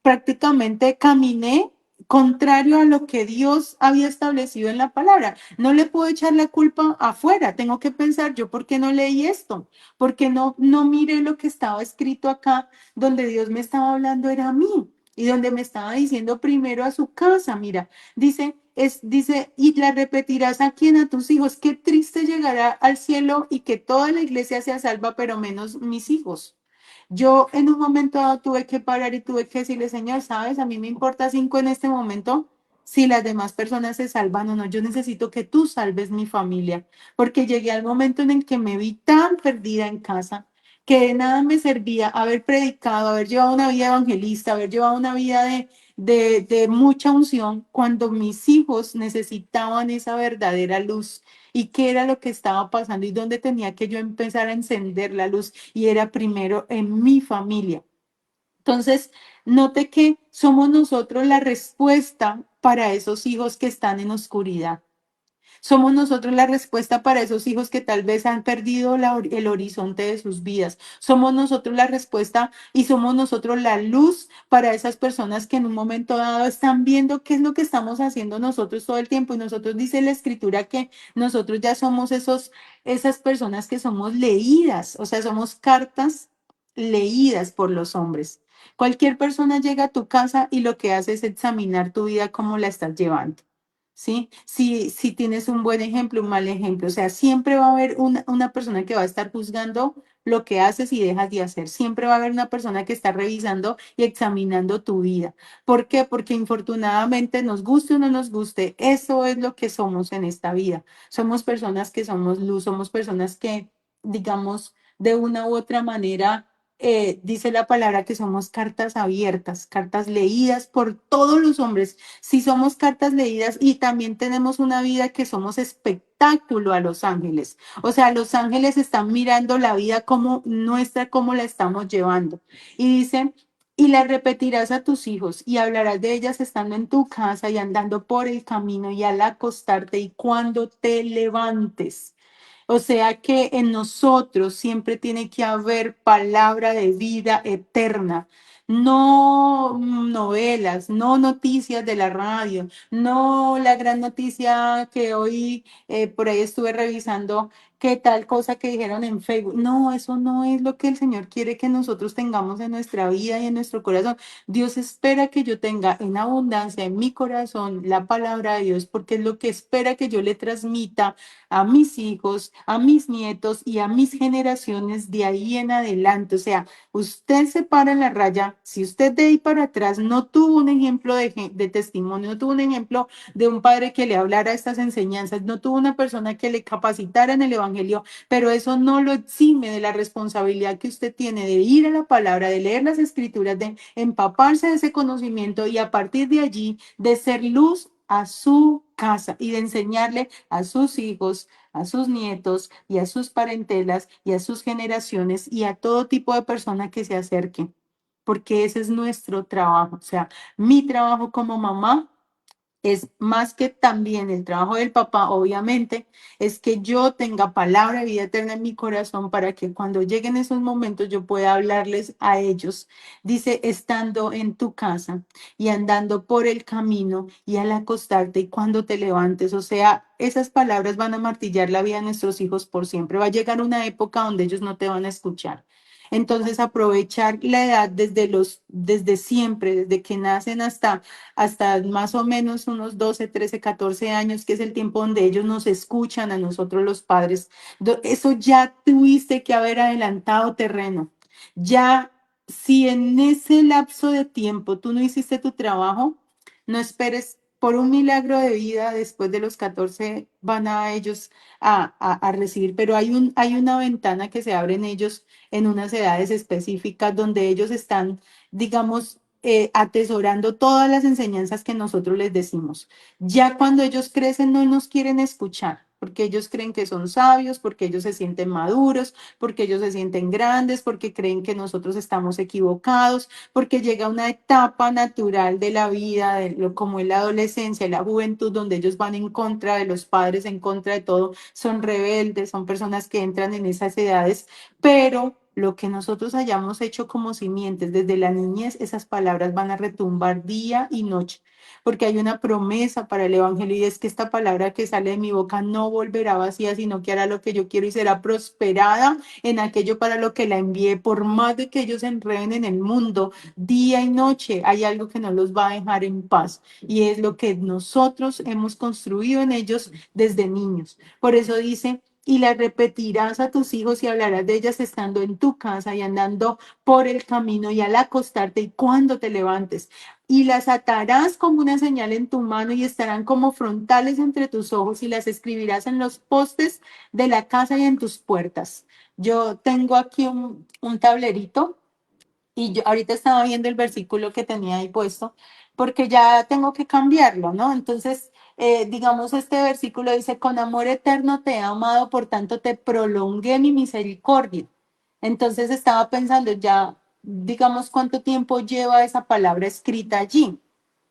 prácticamente caminé contrario a lo que Dios había establecido en la palabra. No le puedo echar la culpa afuera, tengo que pensar yo por qué no leí esto, por qué no miré lo que estaba escrito acá, donde Dios me estaba hablando era a mí y donde me estaba diciendo primero a su casa, mira, dice, y la repetirás a quién, a tus hijos. Qué triste llegará al cielo y que toda la iglesia sea salva, pero menos mis hijos. Yo en un momento dado tuve que parar y tuve que decirle, Señor, sabes, a mí me importa cinco en este momento si las demás personas se salvan o no. Yo necesito que tú salves mi familia, porque llegué al momento en el que me vi tan perdida en casa que de nada me servía haber predicado, haber llevado una vida evangelista, haber llevado una vida de mucha unción, cuando mis hijos necesitaban esa verdadera luz. ¿Y qué era lo que estaba pasando y dónde tenía que yo empezar a encender la luz? Y era primero en mi familia. Entonces, note que somos nosotros la respuesta para esos hijos que están en oscuridad. Somos nosotros la respuesta para esos hijos que tal vez han perdido el horizonte de sus vidas. Somos nosotros la respuesta y somos nosotros la luz para esas personas que en un momento dado están viendo qué es lo que estamos haciendo nosotros todo el tiempo. Y nosotros dice la escritura que nosotros ya somos esas personas que somos leídas, o sea, somos cartas leídas por los hombres. Cualquier persona llega a tu casa y lo que hace es examinar tu vida, cómo la estás llevando. ¿Sí? Si tienes un buen ejemplo, un mal ejemplo. O sea, siempre va a haber una persona que va a estar juzgando lo que haces y dejas de hacer. Siempre va a haber una persona que está revisando y examinando tu vida. ¿Por qué? Porque infortunadamente, nos guste o no nos guste, eso es lo que somos en esta vida. Somos personas que somos luz, somos personas que, digamos, de una u otra manera, dice la palabra que somos cartas abiertas, cartas leídas por todos los hombres. Si somos cartas leídas y también tenemos una vida que somos espectáculo a los ángeles. O sea, los ángeles están mirando la vida como nuestra, cómo la estamos llevando. Y dice, y la repetirás a tus hijos y hablarás de ellas estando en tu casa y andando por el camino y al acostarte y cuando te levantes. O sea que en nosotros siempre tiene que haber palabra de vida eterna, no novelas, no noticias de la radio, no la gran noticia que hoy por ahí estuve revisando, qué tal cosa que dijeron en Facebook. No, eso no es lo que el Señor quiere que nosotros tengamos en nuestra vida y en nuestro corazón. Dios espera que yo tenga en abundancia en mi corazón la palabra de Dios, porque es lo que espera que yo le transmita a mis hijos, a mis nietos y a mis generaciones de ahí en adelante. O sea, usted se para en la raya, si usted de ahí para atrás no tuvo un ejemplo de testimonio, no tuvo un ejemplo de un padre que le hablara estas enseñanzas, no tuvo una persona que le capacitara en el evangelio, pero eso no lo exime de la responsabilidad que usted tiene de ir a la palabra, de leer las escrituras, de empaparse de ese conocimiento y a partir de allí de ser luz a su casa y de enseñarle a sus hijos, a sus nietos y a sus parentelas y a sus generaciones y a todo tipo de persona que se acerque, porque ese es nuestro trabajo. O sea, mi trabajo como mamá es más que también el trabajo del papá, obviamente, es que yo tenga palabra de vida eterna en mi corazón para que cuando lleguen esos momentos yo pueda hablarles a ellos. Dice, estando en tu casa y andando por el camino y al acostarte y cuando te levantes. O sea, esas palabras van a martillar la vida de nuestros hijos por siempre. Va a llegar una época donde ellos no te van a escuchar. Entonces, aprovechar la edad desde siempre, desde que nacen hasta más o menos unos 12, 13, 14 años, que es el tiempo donde ellos nos escuchan a nosotros los padres. Eso ya tuviste que haber adelantado terreno. Ya, si en ese lapso de tiempo tú no hiciste tu trabajo, no esperes por un milagro de vida después de los 14 van a ellos a recibir, pero hay una ventana que se abre en ellos en unas edades específicas donde ellos están, digamos, atesorando todas las enseñanzas que nosotros les decimos. Ya cuando ellos crecen no nos quieren escuchar, porque ellos creen que son sabios, porque ellos se sienten maduros, porque ellos se sienten grandes, porque creen que nosotros estamos equivocados, porque llega una etapa natural de la vida, como es la adolescencia y la juventud, donde ellos van en contra de los padres, en contra de todo, son rebeldes, son personas que entran en esas edades, pero lo que nosotros hayamos hecho como simientes desde la niñez, esas palabras van a retumbar día y noche, porque hay una promesa para el Evangelio y es que esta palabra que sale de mi boca no volverá vacía, sino que hará lo que yo quiero y será prosperada en aquello para lo que la envié, por más de que ellos se enreden en el mundo día y noche, hay algo que no los va a dejar en paz y es lo que nosotros hemos construido en ellos desde niños. Por eso dice, y las repetirás a tus hijos y hablarás de ellas estando en tu casa y andando por el camino y al acostarte y cuando te levantes. Y las atarás como una señal en tu mano y estarán como frontales entre tus ojos y las escribirás en los postes de la casa y en tus puertas. Yo tengo aquí un tablerito y yo ahorita estaba viendo el versículo que tenía ahí puesto porque ya tengo que cambiarlo, ¿no? Entonces, digamos, este versículo dice, con amor eterno te he amado, por tanto te prolongué mi misericordia. Entonces estaba pensando ya, digamos, cuánto tiempo lleva esa palabra escrita allí,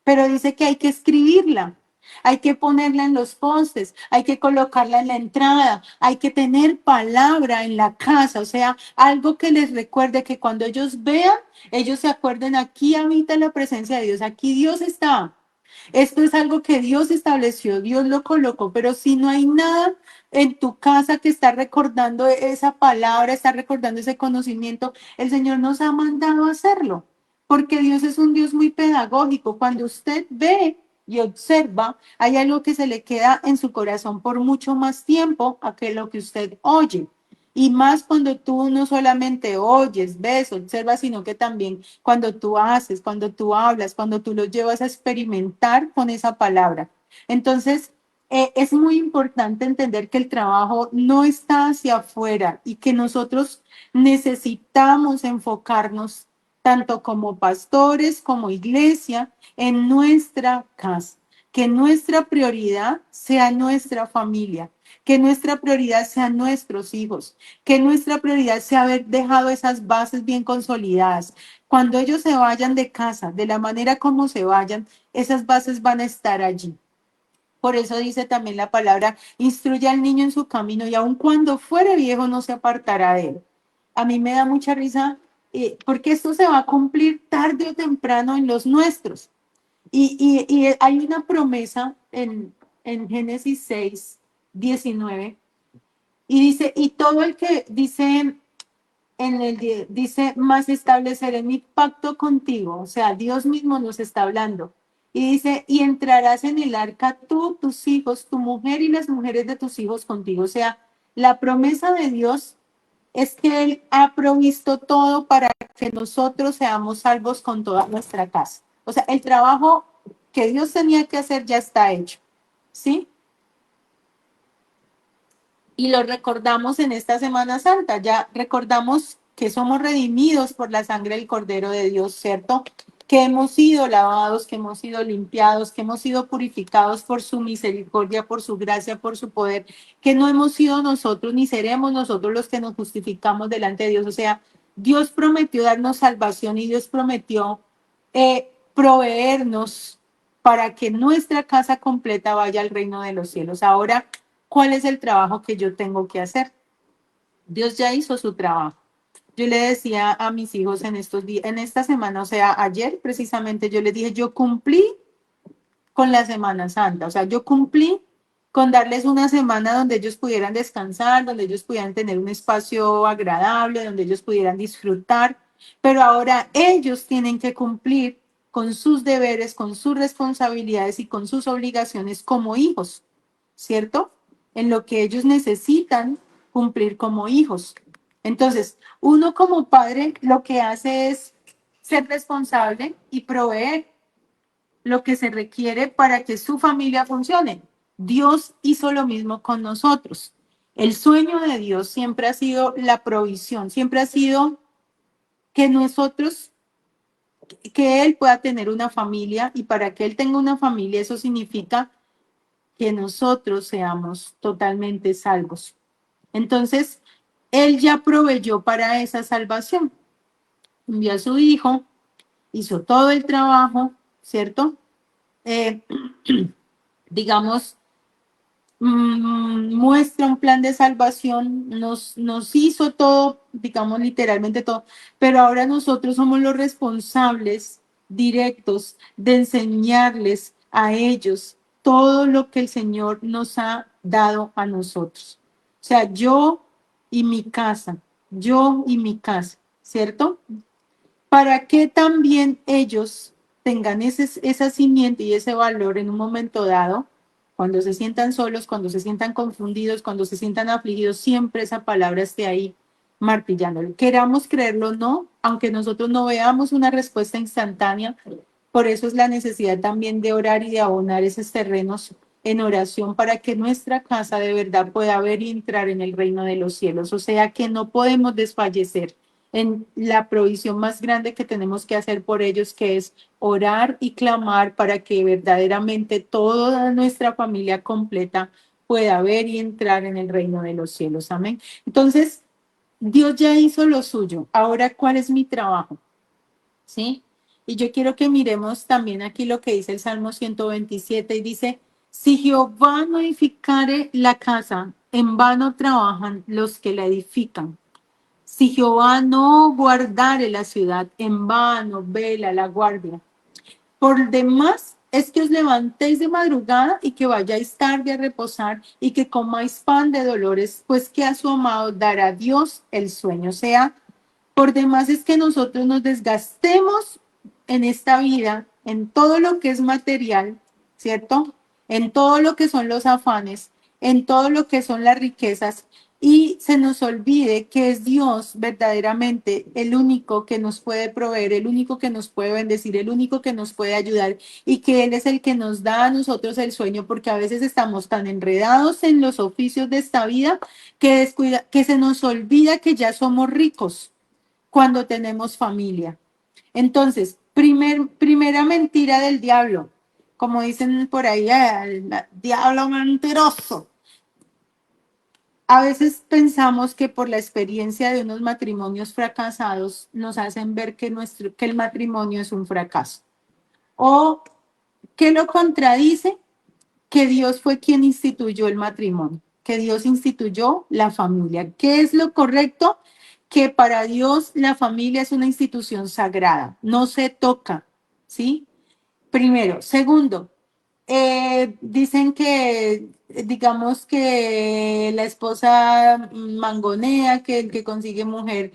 pero dice que hay que escribirla. Hay que ponerla en los postes, hay que colocarla en la entrada, hay que tener palabra en la casa, o sea, algo que les recuerde que cuando ellos vean, ellos se acuerden, aquí habita la presencia de Dios, aquí Dios está. Esto es algo que Dios estableció, Dios lo colocó, pero si no hay nada en tu casa que está recordando esa palabra, está recordando ese conocimiento, el Señor nos ha mandado a hacerlo, porque Dios es un Dios muy pedagógico. Cuando usted ve y observa, hay algo que se le queda en su corazón por mucho más tiempo a que lo que usted oye. Y más cuando tú no solamente oyes, ves, observas, sino que también cuando tú haces, cuando tú hablas, cuando tú lo llevas a experimentar con esa palabra. Entonces, es muy importante entender que el trabajo no está hacia afuera y que nosotros necesitamos enfocarnos tanto como pastores, como iglesia, en nuestra casa. Que nuestra prioridad sea nuestra familia, que nuestra prioridad sean nuestros hijos, que nuestra prioridad sea haber dejado esas bases bien consolidadas. Cuando ellos se vayan de casa, de la manera como se vayan, esas bases van a estar allí. Por eso dice también la palabra, instruye al niño en su camino y aun cuando fuere viejo no se apartará de él. A mí me da mucha risa porque esto se va a cumplir tarde o temprano en los nuestros. Y hay una promesa en Génesis 6, 19 y dice, y todo el que dice dice, más estableceré mi pacto contigo, o sea, Dios mismo nos está hablando. Y dice, y entrarás en el arca tú, tus hijos, tu mujer y las mujeres de tus hijos contigo. O sea, la promesa de Dios es que Él ha provisto todo para que nosotros seamos salvos con toda nuestra casa. O sea, el trabajo que Dios tenía que hacer ya está hecho, ¿sí? Y lo recordamos en esta Semana Santa, ya recordamos que somos redimidos por la sangre del Cordero de Dios, ¿cierto? Que hemos sido lavados, que hemos sido limpiados, que hemos sido purificados por su misericordia, por su gracia, por su poder, que no hemos sido nosotros ni seremos nosotros los que nos justificamos delante de Dios. O sea, Dios prometió darnos salvación y Dios prometió proveernos para que nuestra casa completa vaya al reino de los cielos. Ahora, ¿cuál es el trabajo que yo tengo que hacer? Dios ya hizo su trabajo. Yo le decía a mis hijos en estos días, en esta semana, o sea, ayer precisamente yo les dije, yo cumplí con la Semana Santa, o sea, yo cumplí con darles una semana donde ellos pudieran descansar, donde ellos pudieran tener un espacio agradable, donde ellos pudieran disfrutar, pero ahora ellos tienen que cumplir con sus deberes, con sus responsabilidades y con sus obligaciones como hijos, ¿cierto? En lo que ellos necesitan cumplir como hijos. Entonces, uno como padre lo que hace es ser responsable y proveer lo que se requiere para que su familia funcione. Dios hizo lo mismo con nosotros. El sueño de Dios siempre ha sido la provisión, siempre ha sido que nosotros, que Él pueda tener una familia, y para que Él tenga una familia eso significa que nosotros seamos totalmente salvos. Entonces, Él ya proveyó para esa salvación. Envió a su Hijo, hizo todo el trabajo, ¿cierto? Eh, digamos, muestra un plan de salvación, nos hizo todo, digamos literalmente todo, pero ahora nosotros somos los responsables directos de enseñarles a ellos todo lo que el Señor nos ha dado a nosotros. O sea, yo y mi casa, ¿cierto? Para que también ellos tengan esa simiente y ese valor en un momento dado, cuando se sientan solos, cuando se sientan confundidos, cuando se sientan afligidos, siempre esa palabra esté ahí martillándolo. Queramos creerlo o no, aunque nosotros no veamos una respuesta instantánea, por eso es la necesidad también de orar y de abonar esos terrenos en oración para que nuestra casa de verdad pueda ver y entrar en el reino de los cielos. O sea que no podemos desfallecer en la provisión más grande que tenemos que hacer por ellos, que es orar y clamar para que verdaderamente toda nuestra familia completa pueda ver y entrar en el reino de los cielos. Amén. Entonces, Dios ya hizo lo suyo. Ahora, ¿cuál es mi trabajo? ¿Sí? Y yo quiero que miremos también aquí lo que dice el Salmo 127 y dice, si Jehová no edificare la casa, en vano trabajan los que la edifican. Si Jehová no guardare la ciudad, en vano vela la guardia. Por demás es que os levantéis de madrugada y que vayáis tarde a reposar y que comáis pan de dolores, pues que a su amado dará Dios el sueño. O sea, por demás es que nosotros nos desgastemos en esta vida, en todo lo que es material, ¿cierto? En todo lo que son los afanes, en todo lo que son las riquezas, y se nos olvide que es Dios verdaderamente el único que nos puede proveer, el único que nos puede bendecir, el único que nos puede ayudar, y que Él es el que nos da a nosotros el sueño, porque a veces estamos tan enredados en los oficios de esta vida que se nos olvida que ya somos ricos cuando tenemos familia. Entonces, primera mentira del diablo, como dicen por ahí, el diablo mentiroso. A veces pensamos que por la experiencia de unos matrimonios fracasados nos hacen ver que el matrimonio es un fracaso. O que lo contradice, que Dios fue quien instituyó el matrimonio, que Dios instituyó la familia. ¿Qué es lo correcto? Que para Dios la familia es una institución sagrada, no se toca, ¿sí? Primero. Segundo, dicen que, digamos que la esposa mangonea, que el que consigue mujer,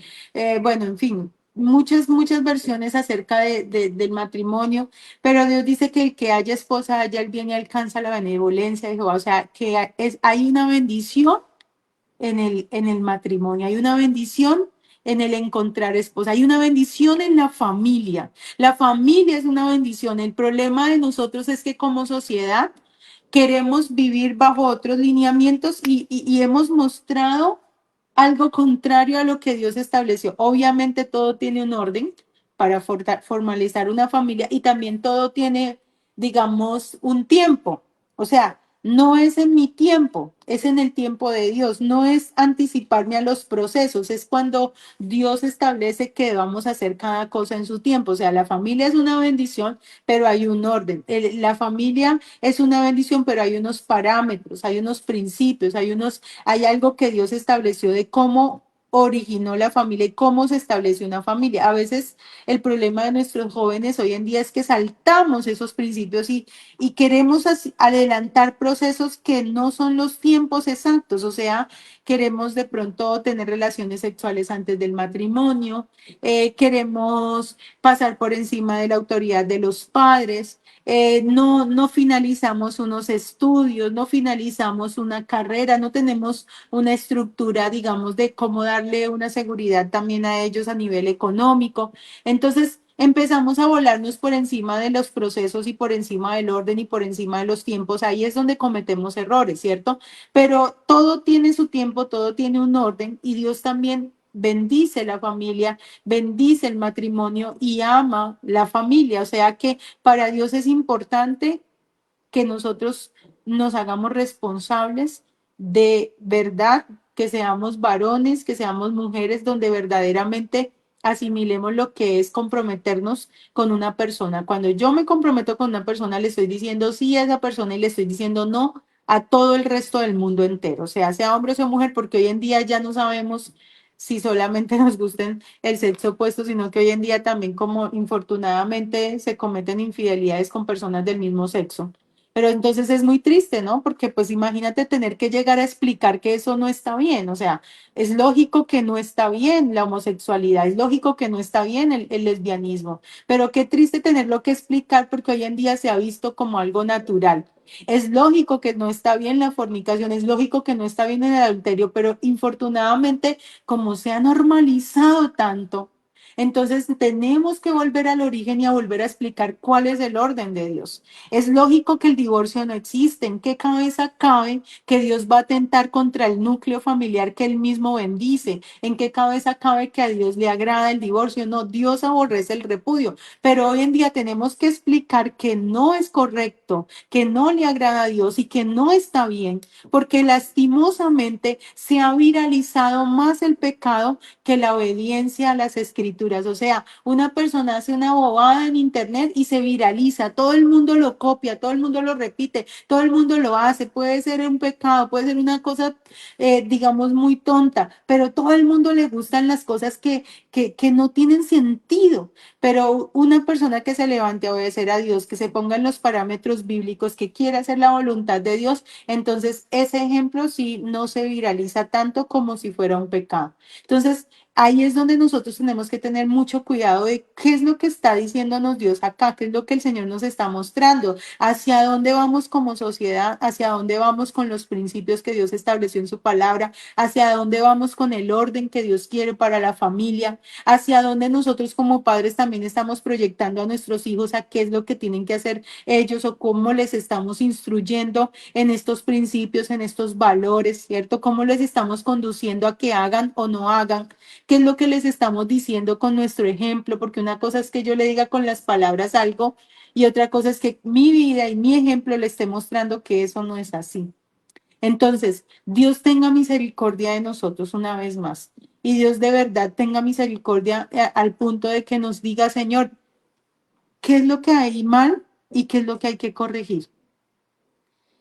bueno, en fin, muchas versiones acerca del matrimonio, pero Dios dice que el que haya esposa haya el bien y alcanza la benevolencia de Jehová, o sea, que hay una bendición en el matrimonio, hay una bendición en el encontrar esposa, hay una bendición en la familia. La familia es una bendición. El problema de nosotros es que como sociedad queremos vivir bajo otros lineamientos y hemos mostrado algo contrario a lo que Dios estableció. Obviamente todo tiene un orden para formalizar una familia y también todo tiene, digamos, un tiempo. O sea, No es en mi tiempo, es en el tiempo de Dios. No es anticiparme a los procesos, es cuando Dios establece que vamos a hacer cada cosa en su tiempo. O sea, la familia es una bendición, pero hay un orden. La familia es una bendición, pero hay unos parámetros, hay unos principios, hay algo que Dios estableció de cómo originó la familia y cómo se estableció una familia. A veces el problema de nuestros jóvenes hoy en día es que saltamos esos principios y queremos adelantar procesos que no son los tiempos exactos, o sea, queremos de pronto tener relaciones sexuales antes del matrimonio, queremos pasar por encima de la autoridad de los padres, no finalizamos unos estudios, no finalizamos una carrera, no tenemos una estructura, digamos, de cómo darle una seguridad también a ellos a nivel económico. Entonces, empezamos a volarnos por encima de los procesos y por encima del orden y por encima de los tiempos. Ahí es donde cometemos errores, ¿cierto? Pero todo tiene su tiempo, todo tiene un orden y Dios también bendice la familia, bendice el matrimonio y ama la familia. O sea que para Dios es importante que nosotros nos hagamos responsables de verdad, que seamos varones, que seamos mujeres, donde verdaderamente asimilemos lo que es comprometernos con una persona. Cuando yo me comprometo con una persona, le estoy diciendo sí a esa persona y le estoy diciendo no a todo el resto del mundo entero, sea hombre o sea mujer, porque hoy en día ya no sabemos si solamente nos gusten el sexo opuesto, sino que hoy en día también como infortunadamente se cometen infidelidades con personas del mismo sexo. Pero entonces es muy triste, ¿no? Porque pues imagínate tener que llegar a explicar que eso no está bien. O sea, es lógico que no está bien la homosexualidad, es lógico que no está bien el lesbianismo, pero qué triste tenerlo que explicar porque hoy en día se ha visto como algo natural. Es lógico que no está bien la fornicación, es lógico que no está bien el adulterio, pero infortunadamente como se ha normalizado tanto, entonces tenemos que volver al origen y a volver a explicar cuál es el orden de Dios. Es lógico que el divorcio no existe. ¿En qué cabeza cabe que Dios va a atentar contra el núcleo familiar que él mismo bendice? ¿En qué cabeza cabe que a Dios le agrada el divorcio? No, Dios aborrece el repudio. Pero hoy en día tenemos que explicar que no es correcto, que no le agrada a Dios y que no está bien, porque lastimosamente se ha viralizado más el pecado que la obediencia a las escrituras. O sea, una persona hace una bobada en internet y se viraliza, todo el mundo lo copia, todo el mundo lo repite, todo el mundo lo hace, puede ser un pecado, puede ser una cosa, digamos, muy tonta, pero todo el mundo le gustan las cosas que no tienen sentido. Pero una persona que se levante a obedecer a Dios, que se ponga en los parámetros bíblicos, que quiera hacer la voluntad de Dios, entonces ese ejemplo sí no se viraliza tanto como si fuera un pecado. Entonces, ahí es donde nosotros tenemos que tener mucho cuidado de qué es lo que está diciéndonos Dios acá, qué es lo que el Señor nos está mostrando, hacia dónde vamos como sociedad, hacia dónde vamos con los principios que Dios estableció en su palabra, hacia dónde vamos con el orden que Dios quiere para la familia, hacia dónde nosotros como padres también estamos proyectando a nuestros hijos a qué es lo que tienen que hacer ellos o cómo les estamos instruyendo en estos principios, en estos valores, ¿cierto? Cómo les estamos conduciendo a que hagan o no hagan. ¿Qué es lo que les estamos diciendo con nuestro ejemplo? Porque una cosa es que yo le diga con las palabras algo y otra cosa es que mi vida y mi ejemplo le esté mostrando que eso no es así. Entonces, Dios tenga misericordia de nosotros una vez más. Y Dios de verdad tenga misericordia al punto de que nos diga, Señor, qué es lo que hay mal y qué es lo que hay que corregir.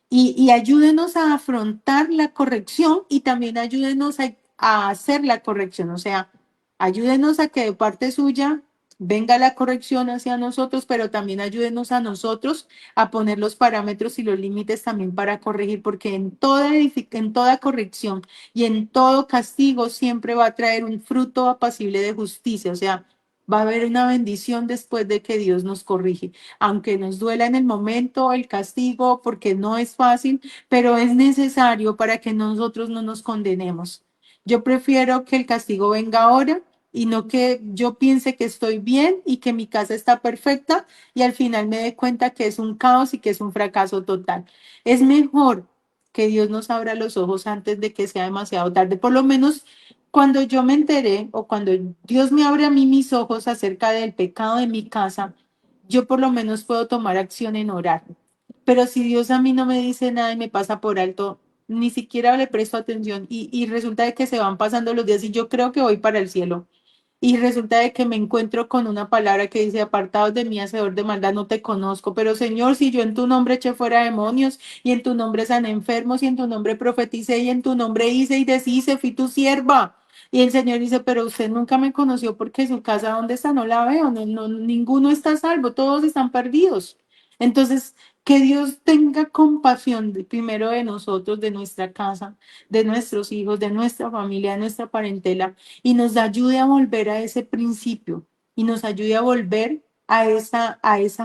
Y ayúdenos a afrontar la corrección y también ayúdenos a hacer la corrección. O sea, ayúdenos a que de parte suya venga la corrección hacia nosotros, pero también ayúdenos a nosotros a poner los parámetros y los límites también para corregir, porque en toda corrección y en todo castigo siempre va a traer un fruto apacible de justicia. O sea, va a haber una bendición después de que Dios nos corrige aunque nos duela en el momento el castigo, porque no es fácil, pero es necesario para que nosotros no nos condenemos. Yo prefiero que el castigo venga ahora y no que yo piense que estoy bien y que mi casa está perfecta y al final me dé cuenta que es un caos y que es un fracaso total. Es mejor que Dios nos abra los ojos antes de que sea demasiado tarde. Por lo menos cuando yo me enteré o cuando Dios me abre a mí mis ojos acerca del pecado de mi casa, yo por lo menos puedo tomar acción en orar. pero si Dios a mí no me dice nada y me pasa por alto, ni siquiera le presto atención y resulta de que se van pasando los días y yo creo que voy para el cielo. Y resulta de que me encuentro con una palabra que dice, apartados de mí, hacedor de maldad, no te conozco. Pero Señor, si yo en tu nombre eché fuera demonios, y en tu nombre sané enfermos, y en tu nombre profeticé, y en tu nombre hice y deshice, fui tu sierva. Y el Señor dice, pero usted nunca me conoció porque su casa, ¿dónde está? No la veo, ninguno está a salvo, todos están perdidos. Entonces, que Dios tenga compasión primero de nosotros, de nuestra casa, de nuestros hijos, de nuestra familia, de nuestra parentela, y nos ayude a volver a ese principio y nos ayude a volver a esa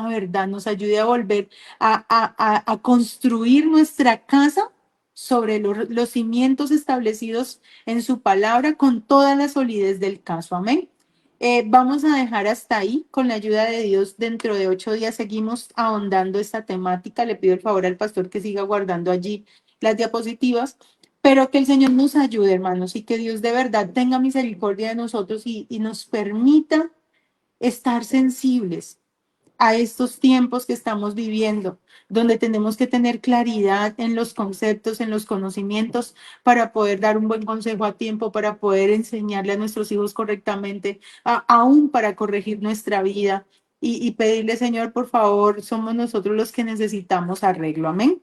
verdad, nos ayude a volver a construir nuestra casa sobre los cimientos establecidos en su palabra con toda la solidez del caso. Amén. Vamos a dejar hasta ahí con la ayuda de Dios. Dentro de 8 días seguimos ahondando esta temática. Le pido el favor al pastor que siga guardando allí las diapositivas, pero que el Señor nos ayude, hermanos, y que Dios de verdad tenga misericordia de nosotros y nos permita estar sensibles a estos tiempos que estamos viviendo, donde tenemos que tener claridad en los conceptos, en los conocimientos, para poder dar un buen consejo a tiempo, para poder enseñarle a nuestros hijos correctamente, aún para corregir nuestra vida y pedirle, Señor, por favor, somos nosotros los que necesitamos arreglo. Amén.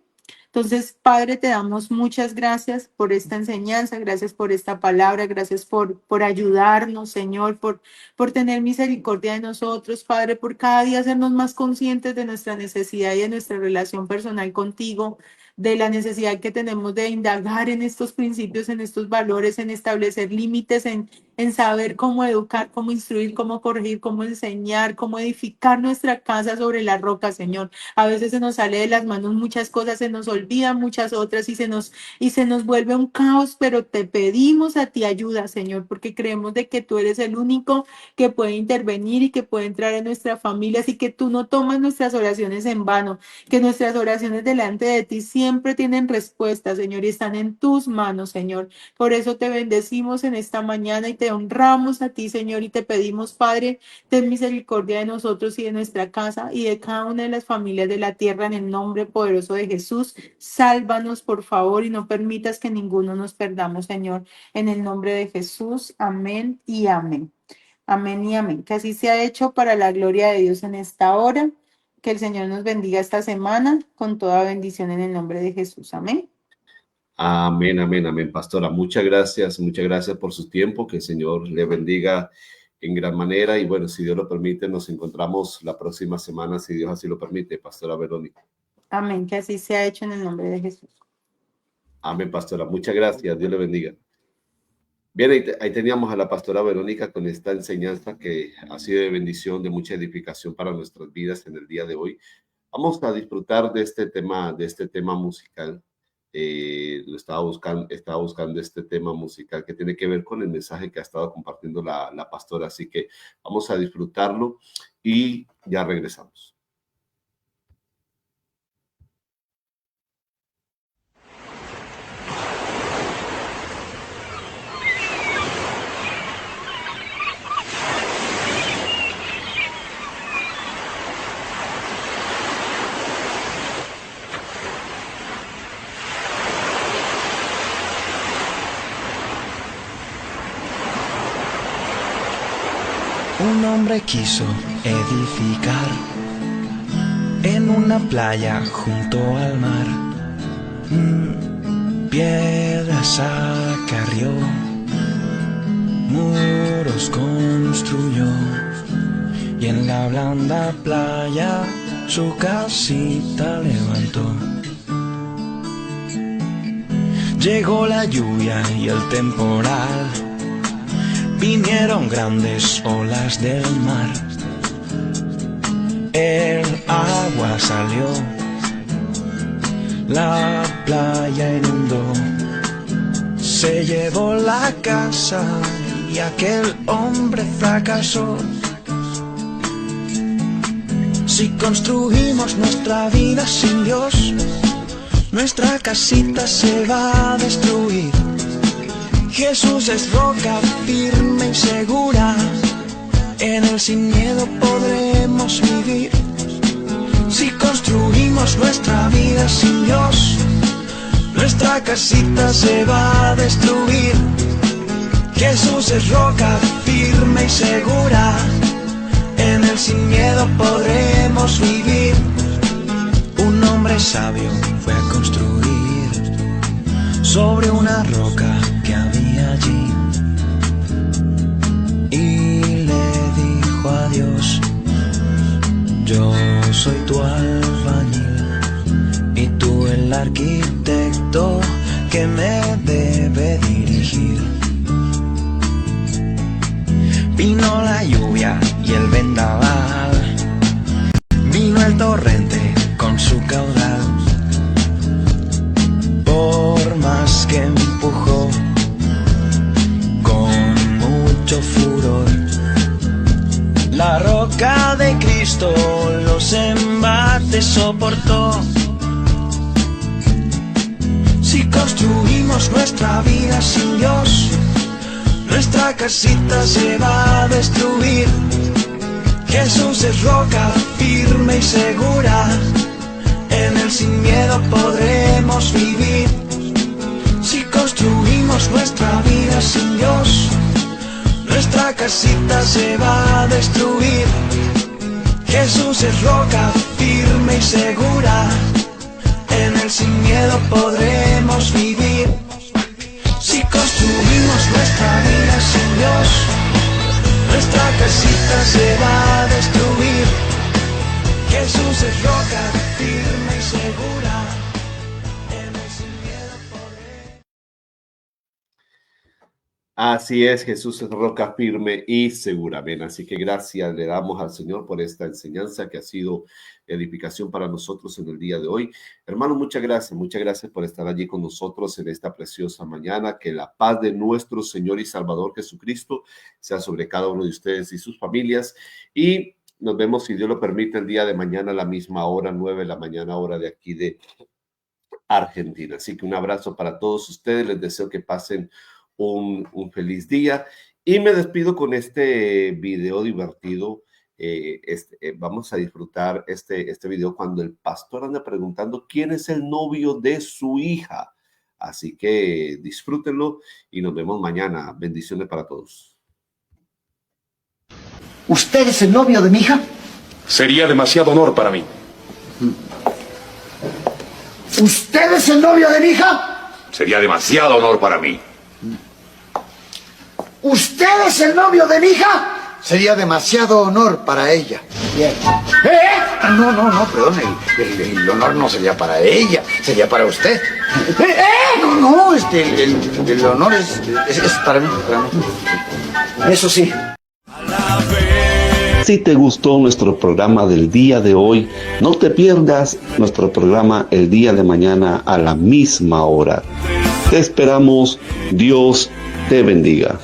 Entonces, Padre, te damos muchas gracias por esta enseñanza, gracias por esta palabra, gracias por ayudarnos, Señor, por tener misericordia de nosotros, Padre, por cada día hacernos más conscientes de nuestra necesidad y de nuestra relación personal contigo, de la necesidad que tenemos de indagar en estos principios, en estos valores, en establecer límites, en saber cómo educar, cómo instruir, cómo corregir, cómo enseñar, cómo edificar nuestra casa sobre la roca, Señor. A veces se nos sale de las manos muchas cosas, se nos olvidan muchas otras y se nos vuelve un caos, pero te pedimos a ti ayuda, Señor, porque creemos de que tú eres el único que puede intervenir y que puede entrar en nuestras familias y que tú no tomas nuestras oraciones en vano, que nuestras oraciones delante de ti siempre tienen respuesta, Señor, y están en tus manos, Señor. Por eso te bendecimos en esta mañana y te honramos a ti, Señor, y te pedimos, Padre, ten misericordia de nosotros y de nuestra casa y de cada una de las familias de la tierra en el nombre poderoso de Jesús. Sálvanos, por favor, y no permitas que ninguno nos perdamos, Señor, en el nombre de Jesús. Amén y amén. Amén y amén. Que así sea hecho para la gloria de Dios en esta hora. Que el Señor nos bendiga esta semana con toda bendición en el nombre de Jesús. Amén. Amén, amén, amén, pastora. Muchas gracias por su tiempo. Que el Señor le bendiga en gran manera. Y bueno, si Dios lo permite, nos encontramos la próxima semana, si Dios así lo permite, pastora Verónica. Amén, que así sea hecho en el nombre de Jesús. Amén, pastora. Muchas gracias. Dios le bendiga. Bien, ahí teníamos a la pastora Verónica con esta enseñanza que ha sido de bendición, de mucha edificación para nuestras vidas en el día de hoy. Vamos a disfrutar de este tema musical. Estaba buscando este tema musical que tiene que ver con el mensaje que ha estado compartiendo la pastora. Así que vamos a disfrutarlo y ya regresamos. Un hombre quiso edificar en una playa junto al mar. Piedras acarrió, muros construyó, y en la blanda playa su casita levantó. Llegó la lluvia y el temporal, vinieron grandes olas del mar. El agua salió, la playa inundó, se llevó la casa y aquel hombre fracasó. Si construimos nuestra vida sin Dios, nuestra casita se va a destruir. Jesús es roca firme y segura, en él sin miedo podremos vivir. Si construimos nuestra vida sin Dios, nuestra casita se va a destruir. Jesús es roca firme y segura, en Él sin miedo podremos vivir. Un hombre sabio fue a construir sobre una roca que había allí, y le dijo a Dios: yo soy tu albañil y tú el arquitecto que me debe dirigir. Vino la lluvia y el vendaval, vino el torrente con su caudal. Por más que empujó con mucho furor, la roca de Cristo los embates soportó. Si construimos nuestra vida sin Dios, nuestra casita se va a destruir. Jesús es roca firme y segura, en Él sin miedo podremos vivir. Si construimos nuestra vida sin Dios, nuestra casita se va a destruir. Jesús es roca firme y segura, en Él sin miedo podremos vivir. Si construimos nuestra vida sin Dios, nuestra casita se va a destruir. Jesús es roca firme y segura, en Él sin miedo podremos. Así es, Jesús es roca firme y segura. Bien, así que gracias le damos al Señor por esta enseñanza que ha sido edificación para nosotros en el día de hoy. Hermanos, muchas gracias por estar allí con nosotros en esta preciosa mañana. Que la paz de nuestro Señor y Salvador Jesucristo sea sobre cada uno de ustedes y sus familias. Y nos vemos, si Dios lo permite, el día de mañana a la misma hora, 9 de la mañana, hora de aquí de Argentina. Así que un abrazo para todos ustedes. Les deseo que pasen un feliz día. Y me despido con este video divertido. Vamos a disfrutar este video cuando el pastor anda preguntando quién es el novio de su hija. Así que disfrútenlo y nos vemos mañana. Bendiciones para todos. ¿Usted es el novio de mi hija? Sería demasiado honor para mí. ¿Usted es el novio de mi hija? Sería demasiado honor para mí. ¿Usted es el novio de mi hija? Sería demasiado honor para ella. Bien. No, perdón, el honor no sería para ella, sería para usted. No, el honor es para mí. Eso sí. Si te gustó nuestro programa del día de hoy, no te pierdas nuestro programa el día de mañana a la misma hora. Te esperamos. Dios te bendiga.